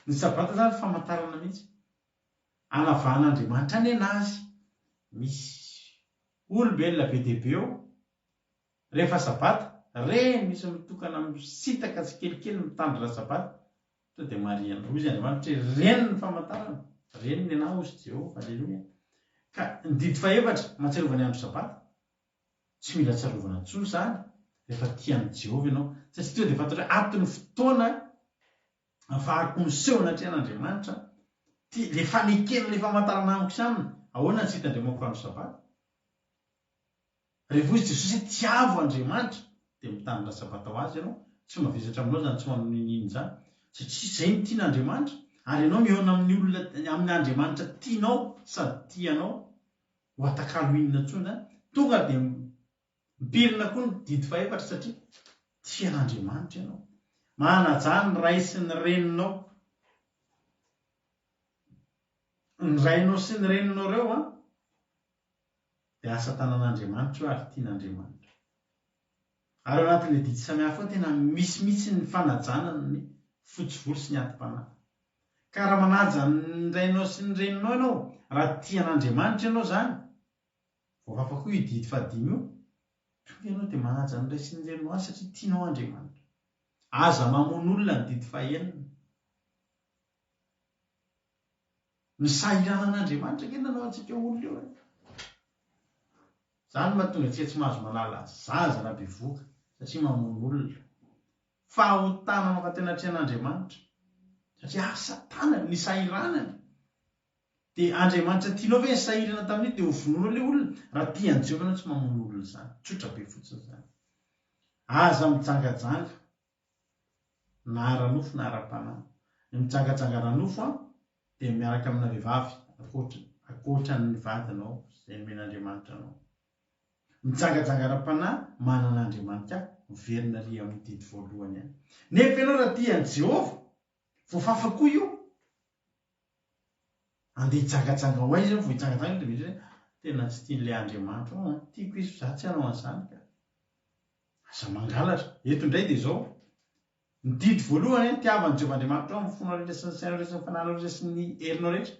ny sabata zany famantarana mihitsy anavan'Andriamanitra ny anazy misy olombelona be dehibe eo rehefa sabata reny misy mitokana misitaka tsy kelikely mitandrina sabata to dia mariany rozy Andriamanitra hoe reny ny famantarana reny ny anahy ozy Jehovah alleloia ka ny didy fahefatra mahatsiarovana andro sabata tsy mila tsarovana intsony zany rehefa tian'i Jehovah ianao satria to dia fantatra hoe aton'ny fotoana ahafahako miseho anatreha an'Andriamanitra le fanekena le famantarana amiko sy aminy ahoana ny tsy hitandremako andro sabata rehefa izy Jesosy tiavo Andriamanitra dia mitandrina sabata ho azy ianao tsy mavesatra aminao zany tsy manonino zany satria zay ny tian'Andriamanitra ary ianao mihaona amin'ny olona amin'ny Andriamanitra tianao sady tianao ho atakalo inona intsony zany tonga dia mipirina koa ny didy fahefatra satria tian'Andriamanitra ianao manajany ny ray sy ny reninao ny rainao sy ny reninao reo dia asa tanan'Andriamanitra io ary tian'Andriamanitra ary anatin'ilay didy samihafa ao tena misy mihitsy ny fanajanany ny fotsivolo sy ny atim-panahy ka raha manaja ny rainao sy ny reninao ianao raha tian'Andriamanitra ianao zany voafafa koa io didy fahadimy io tonga ianao dia manaja ny ray sy ny reninao azy satria tianao Andriamanitra aza mamono olona ny didy fahaenina ny sahiranan'Andriamanitra kenanao antsika olona eo e. Zany mahatonga antsika tsy mahazo malala zaza na bevoka satria mamono olona. Fahotanana fa tena trean'Andriamanitra satria asa tanany ny sahiranany. Dia Andriamanitra tianao ve ny sahirana tamin'io dia ho vonoina ilay olona. Raha tian'i Jehovah ianao tsy mamono olona zany. Tsotra be fotsiny zany. Aza mijangajanga na ara-nofo na ara-panahy. Ny mijangajanga ara-nofo dia miaraka amina vehivavy akoatra ny vadinao izay men'Andriamanitra anao. Mijangajanga ara-panahy manan'Andriamanitra miverina ry amin'ny didy voalohany ihany. Nefa ianao raha tian'i Jehovah voafafa koa io. Andeha hijangajanga ho aiza vao hijangajanga dia misy tena tsy tian'ilay Andriamanitra. Tiako izy za tsy hanao an'izany ka. Aza mangalatra. Eto indray dia izao. Ny didy voalohany tiavan'i Jehovah Andriamanitra amin'ny fonao rehetra sy ny sainao rehetra sy ny fananao rehetra sy ny herinao rehetra.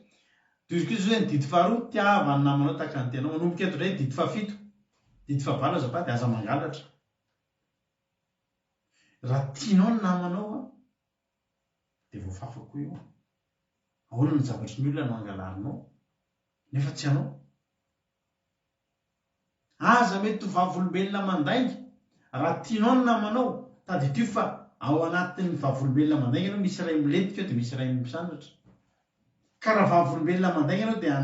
Toy izay koa ny didy faharoa tiavany namanao tahaka ny tenao. Manomboka eto indray didy fahafito. Didy fahavalo azafady aza mangalatra. Raha tianao ny namanao dia voafafa koa io. Ahoana ny zavatry ny olona no angalarinao nefa tsy anao. Aza mety ho vavolombelona mandainga. Raha tianao ny namanao tadidio fa ao anatin'ny vavolombelona mandainga ianao misy iray milentika dia misy iray misandratra. Ka raha vavolombelona mandainga ianao dia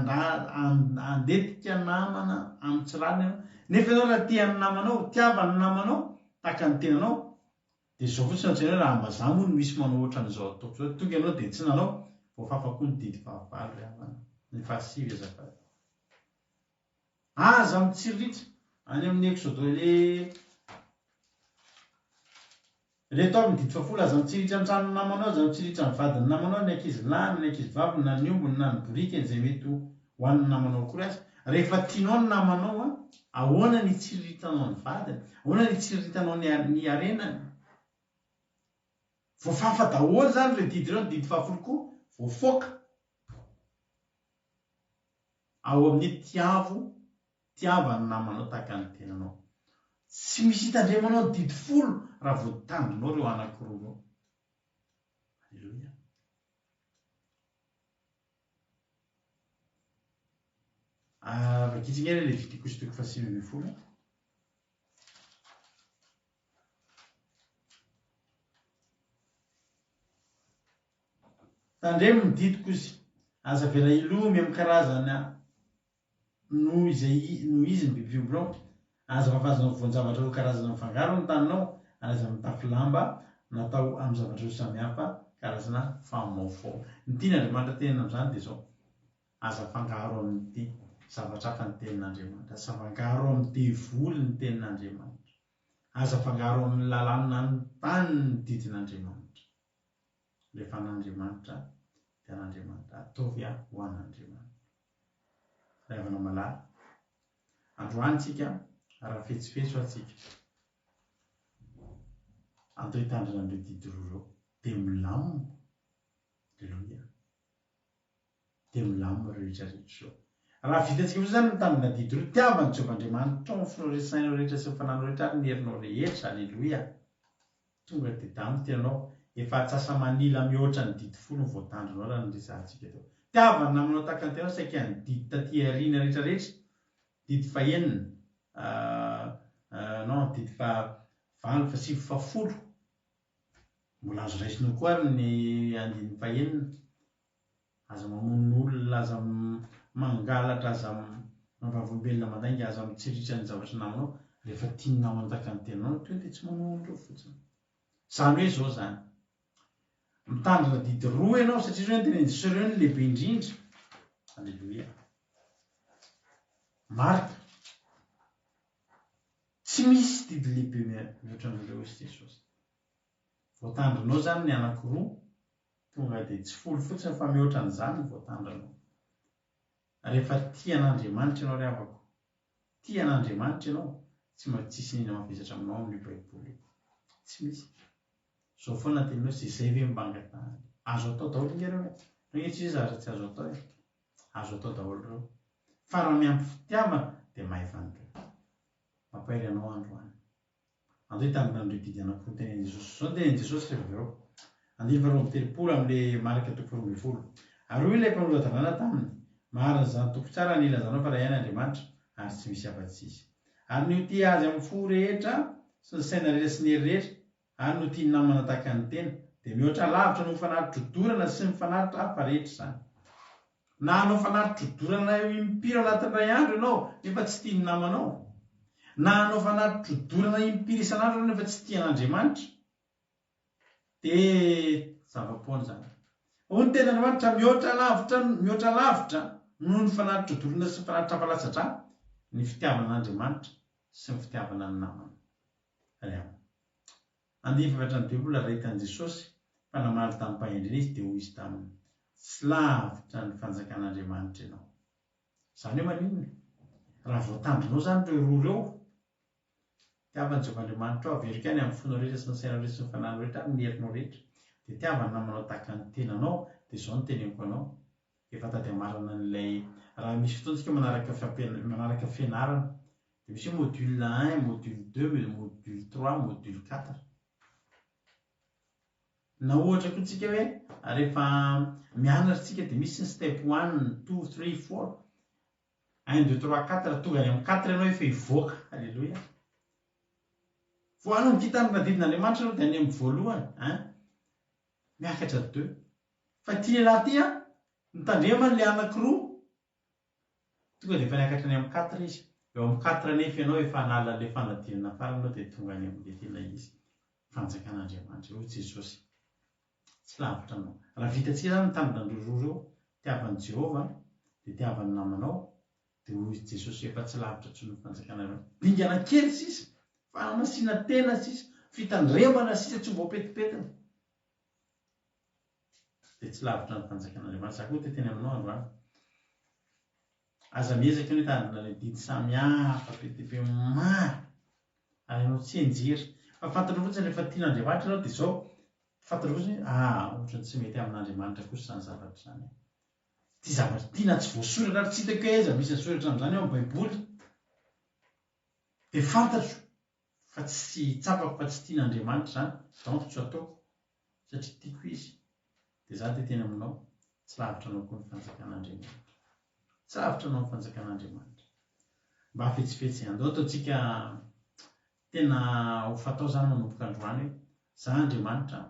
andetika namana amin'ny tsirany ianao. Nefa ianao raha tian'ny namanao, tiavan'ny namanao tahaka ny tenanao dia izao fotsiny antsaina raha ambazaha moa no misy manao ohatran'izao ataoko izao. Tonga ianao dia tsy nanao voafafa koa ny didy fahavalo havana ny fahasivy azafady. Aza mitsiriritra any amin'ny Exode reto amin'ny didy fahafolo aza mitsiriritra ny tranony namanao, aza mitsiriritra ny vadiny namanao, ny ankizy lahy, ny ankizy vavy, na ny ombony na ny borikany izay mety ho an'ny namanao akory azy. Rehefa tianao ny namanao ahoana ny tsiriritanao ny vadiny, ahoana ny tsiriritanao ny arenany. Voafafa daholo zany ilay didy ireo, ny didy fahafolo koa voafoaka ao amin'ny tiavany namanao tahaka ny tenanao. Tsy misy hitandremanao didy folo raha voatandrinao ireo anankiroa ireo. Alleluia. Vakitsika ilay Levitikos 7:20. Tandremo ny didiko izy, aza vela ilomy amin'ny karazana noho izy ny bibibronko. Aza vavazana voan-javatra roa karazana mifangaro ny taninao, aza mitafy lamba natao amin'ny zavatra roa samihafa karazana famaofao. Ny tian'Andriamanitra tenana amin'izany dia izao. Aza fangaro amin'ity zavatra hafa ny tenin'Andriamanitra. Aza fangaro amin'ny devoly ny tenin'Andriamanitra. Aza fangaro amin'ny lalàna ny tany ny didin'Andriamanitra. Rehefa an'Andriamanitra dia an'Andriamanitra. Ataovy ho an'Andriamanitra. Rahavana malala. Androany tsika raha fetsifetso atsika. Andao hitandrina amin'ireo didy roa ireo. Dia milamina. Alleluia. Dia milamina rehetra rehetra izao. Raha vitantsika fotsiny zany mitandrina didy roa, tiavan'i Jehovah Andriamanitra ao amin'ny sainao rehetra sy ny fananao rehetra ary ny herinao rehetra. Alleluia. Tonga dia damy tenanao efa atsasa manila mihoatra ny didy folo voatandrinao raha ny resantsika teo. Tiavany namanao tahaka ny tenao saika ny didy taty aoriana rehetra rehetra. Didy fahenina. Didy fahavalo, fahasivy, fahafolo. Mbola azo raisinao koa ary ny andiny fahenina. Aza mamono olona, aza mangalatra, aza mavavolombelona mandainga, aza mitsiritra ny zavatra namanao. Rehefa tiany namana tahaka ny tenanao, toy dia tsy manao an'ireo fotsiny. Zany hoe izao zany. Mitandrina didy roa ianao satria ireo tena ireo ny lehibe indrindra. Alleluia. Marika. Tsy misy didy lehibe mihoatran'ireo izy Jesosy. Voatandrinao zany ny anankiroa, tonga dia tsy folo fotsiny fa mihoatran'izany ny voatandrinao. Rehefa tian'Andriamanitra ianao ry havako, tian'Andriamanitra ianao, tsy tsisy nina mavesatra aminao amin'ny Baiboly. Tsy misy. Izao foana teninao izay ve mibanga-tany. Azo atao daholo ngereo. Rehefa tsy zavatra tsy azo atao. Azo atao daholo ireo. Fa raha miampy fitiavana dia mahevan'ireo. Mampairy anao androany. Andao hitandrina amin'ireo didy anankiroa tenin'i Jesosy. Izao tenin'i Jesosy rehefa avy eo. Andiny faharoa amby telopolo amin'ilay marika 12. ary hoy ilay mpanolora-dalàna taminy marina zany toko tsara ny ilazanao fa raha ihany Andriamanitra ary tsy misy afa-tsy izy ary no tia azy amin'ny fo rehetra sy ny saina rehetra sy ny hery rehetra ary no tia ny namana tahaka ny tena dia mihoatra lavitra no mifanaritra odorana sy mifanaritra hafa rehetra izany. Na anao fanaritra odorana impiro anatin'ny ray andro ianao nefa tsy tia ny namanao, na anao fanaritra odorana impiro isan'andro ianao nefa tsy tia an'Andriamanitra dia zava-poana zany. Hoy ny ten'Andriamanitra mihoatra lavitra noho ny fanaritra odorana sy fanaritra hafalasatra ny fitiavana an'Andriamanitra sy ny fitiavana ny namana. Andiny fahatrany Baiboly ary ahitan'i Jesosy fa namaly tamin'ny mpahendrina izy dia hoy izy taminy tsy lavitra ny fanjakan'Andriamanitra ianao. Izany hoe maninona? Raha voatandrinao zany ireo roa ireo, tiavany Jehovahandriamanitra ao averika any amin'ny fonao rehetra sy ny sainao rehetra sy ny fananao rehetra ary ny herinao rehetra, dia tiavany namanao tahaka ny tenanao, dia izao no teneniko anao. Efa tady amarana an'ilay raha misy fotoantsika manaraka fianarana dia misy hoe module 1, module 2, module 3, module 4. Na ohatra koa tsika hoe rehefa mianatra tsika dia misy ny step 1, 2, 3, 4, 1, 2, 3, 4, tonga any amin'ny 4 ianao efa hivoaka. Alleloia. Voanao ny kitan'ny tadidin'Andriamanitra ianao dia any amin'ny voalohany miakatra 2. Fa tia lehilahy tia mitandremana ilay anankiroa, tonga dia efa niakatra any amin'ny 4 izy. Eo amin'ny 4 nefa ianao efa nala ilay fanadinana farany ianao dia tonga any amin'ilay tena izy fanjakan'Andriamanitra. Hoy Jesosy tsy lavitra anao. Raha vitantsika zany mitandrina reo tiavan'i Jehova dia tiavan'ny namanao, dia hoy Jesosy efa tsy lavitra intsony ny fanjakan'Andriamanitra. Dingana kely sisa, fanamasiana tena sisa, fitandremana sisa tsy mbo petipetina dia tsy lavitra ny fanjakan'Andriamanitra. Za koa dia teny aminao androany. Aza miezaka hoe tandrina ilay didy samihafa be maro ary ianao tsy enjery. Fa fantanao fotsiny rehefa tian'Andriamanitra ianao dia izao fantanao fotsiny ohatra tsy mety amin'Andriamanitra kosa izany zavatra izany. Ty zavatra tiana tsy voasoratra ary tsy hitako hoe aiza misy ny soratra amin'izany ao amin'ny Baiboly. Dia fantatro fa tsy tsapako fa tsy tian'Andriamanitra izany, donc tsy ataoko satria tiako izy. Dia za dia teny aminao tsy lavitra anao koa ny fanjakan'Andriamanitra. Tsy lavitra anao ny fanjakan'Andriamanitra. Mba hafetsifetsy andao ataontsika tena ho fatao zany manomboka androany hoe za Andriamanitra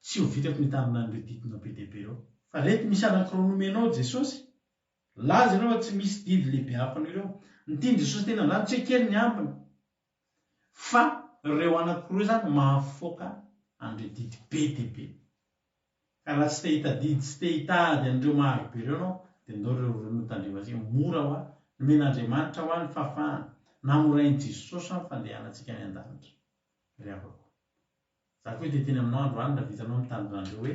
tsy ho vitako mitandrina an'ireo didina be dia be ireo. Fa reto misy anankiroa nomenao Jesosy, laza ianao fa tsy misy didy lehibe hafa an'ireo. Ny tiany Jesosy tena zany tsy hoe kely ny ambiny, fa ireo anankiroa zany mahafoaka an'ireo didy be dia be. Ka raha tsy te hita didy, tsy te hitady an'ireo marobe ireo ianao dia ndao ireo mitandrema azy. Mora ho ahy nomen'Andriamanitra ho ahy ny fahafahana, namorain'i Jesosy ny fandehanantsika any an-danitra. Ry havako. Za koa dia teny aminao androany raha vitanao mitandrina an'ireo hoe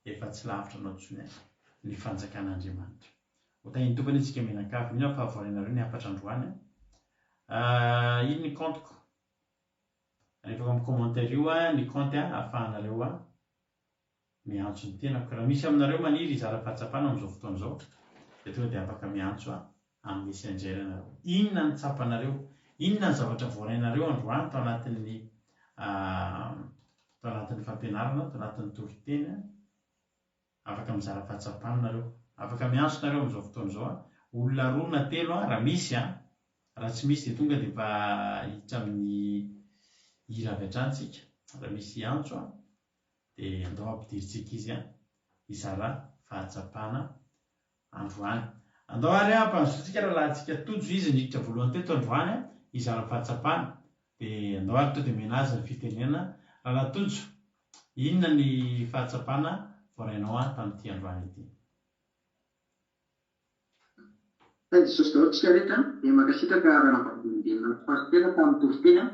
efa tsy lavitra anao intsony ny fanjakan'Andriamanitra. Ho tahin'ny tompony itsika mianakavy, mino aho fa havoaranareo ny hafatra androany. Ino ny compteko? Alefako amin'ny commentaire io ny compte ahafahanareo miantso ny tenako. Raha misy aminareo maniry hizara fahatsapana amin'izao fotoana izao dia tonga dia afaka miantso amin'ny messenger anareo. Inona ny tsapanareo? Inona ny zavatra voarainareo androany tao anatin'ny fampianarana, tao anatin'ny toriteny? Afaka mizara fahatsapana nareo. Afaka miantso nareo amin'izao fotoana izao. Olona roa na telo raha misy raha tsy misy dia tonga dia efa hiditra amin'ny hira avy hatrany tsika. Raha misy antso dia andao ampidiritsika izy hizara fahatsapana androany. Andao ary ampanzotsika raha lahantsika tojo izy niditra voalohany teto androany hizara fahatsapana. Dia andao ary to dia menazy ny fitenenana raha latojo. Inona ny fahatsapana voarainao tamin'ity androany ity? Jesosy daholo tsika rehetra dia makasitraka raha navadinidinina fasitraka tamin'ny toriteny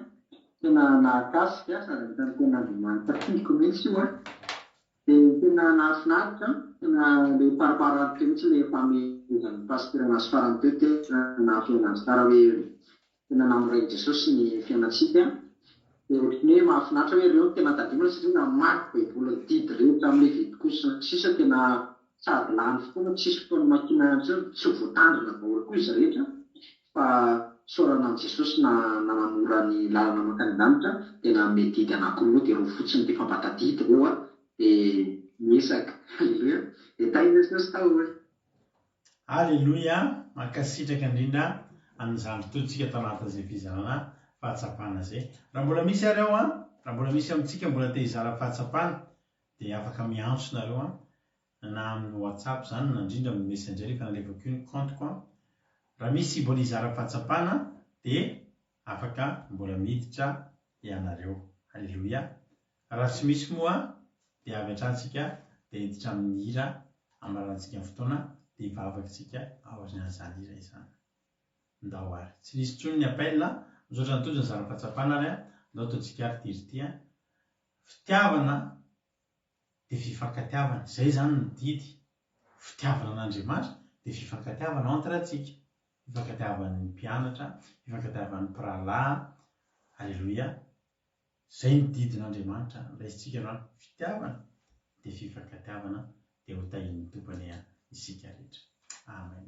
tena nahakasika sady mitany ten'Andriamanitra tindriko mihitsy io dia tena nahafinaritra tena le parapararitra mihitsy le fanomezan'ny pasitera azy farany teo tena nahafiainazy tsara hoe tena namoray Jesosy ny fiainatsika. Dia ohatrany hoe mahafinaritra hoe ireo tena tadimina satria namaky Baiboly didy rehetra amin'ilay vidikosa sisa tena sady lany fotoana tsisy fotoana makina tsy voatandrina daholo koa izy rehetra fa saorana an' Jesosy nanamora ny lalana makany an-danitra tena mety didy anankiroa dia roa fotsiny dia fampatadidy ireo dia miesaka. Aleluia. Dia taina Jesosy tahory. Alleluia. Mankasitraka indrindra amin'izany fotoantsika tao anatin'izay fizarana fahatsapana zay. Raha mbola misy areo raha mbola misy amintsika mbola te hizara fahatsapana dia afaka miantso nareo na amin'ny WhatsApp zany na indrindra amin'ny Messenger efa nalevako io ny compte-ko. Raha misy mbola hizara fahatsapana dia afaka mbola miditra ianareo. Alleluia. Raha tsy misy moa dia avy hatratsika dia hiditra amin'ny hira amarantsika ny fotoana dia hivavakantsika aorian'izany hira izany. Ndao ary. Tsy nisy tsony ny appel misaotra ny tojo ny zara fahatsapana ary ndao ataontsika ary tirity. Fitiavana dia fifankatiavana. Zay zany ny didy. Fitiavana an'Andriamanitra dia fifankatiavana entre antsika. Fifankatiavan'ny mpianatra, fifankatiavan'ny mpirahalahy. Alleluia. Zay ny didin'Andriamanitra. Raisitsika no fitiavana dia fifankatiavana dia ho tahin'ny tompony isika rehetra. Amen.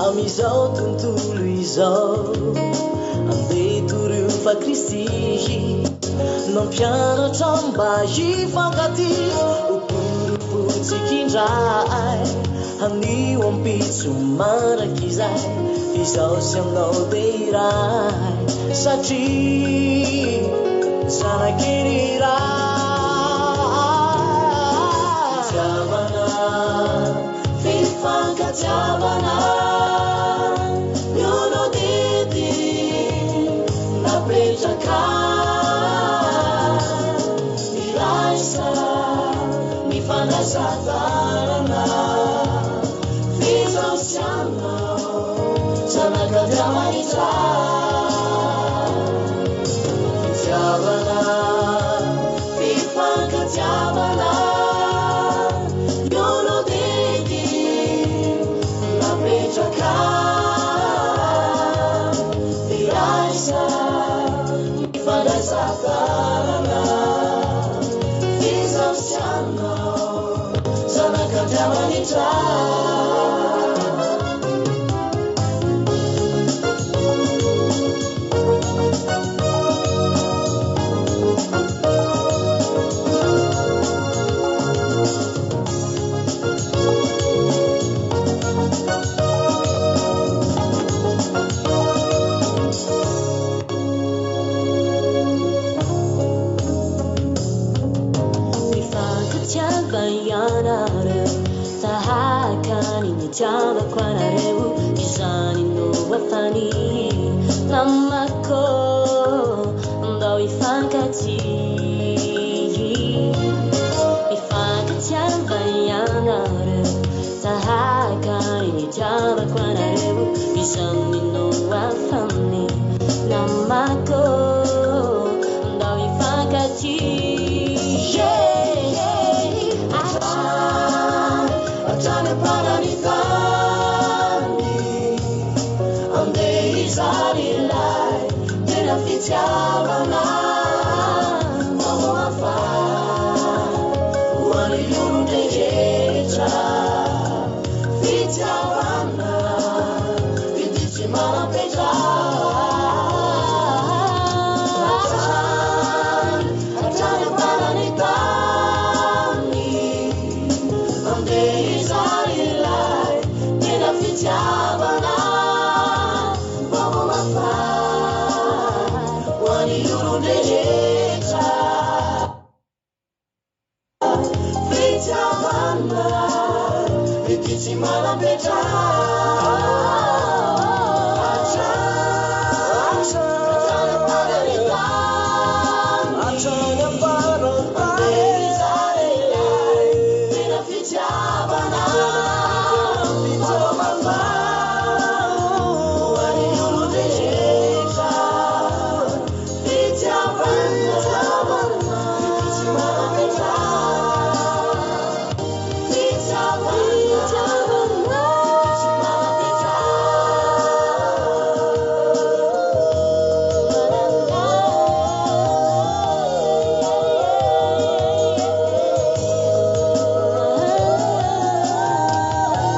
Amizao tontolo izao andeha toroy fa Kristy nampianatra mba hifankatia hoporopotsika indray anio ampitso maraky izay izao sy aminao dia iray satria zanakely iray fitiavana fifankatiavana Satarana Fizosiana Sanakadiamanitra Fitiavana Fifankatiavana Yolodedi Napetraka Firaisa Mifanasatarana Fizosiana Sanakadiamanitra Java kwanareu izani no wafani namako ndo ifankati yanare tahaka ni Java kwanareu izani no wafani namako ndo ifankati Achane paranitani ande izarilai della fitiavana mamo afa wali yunde jecha fitiavana vidici mala peja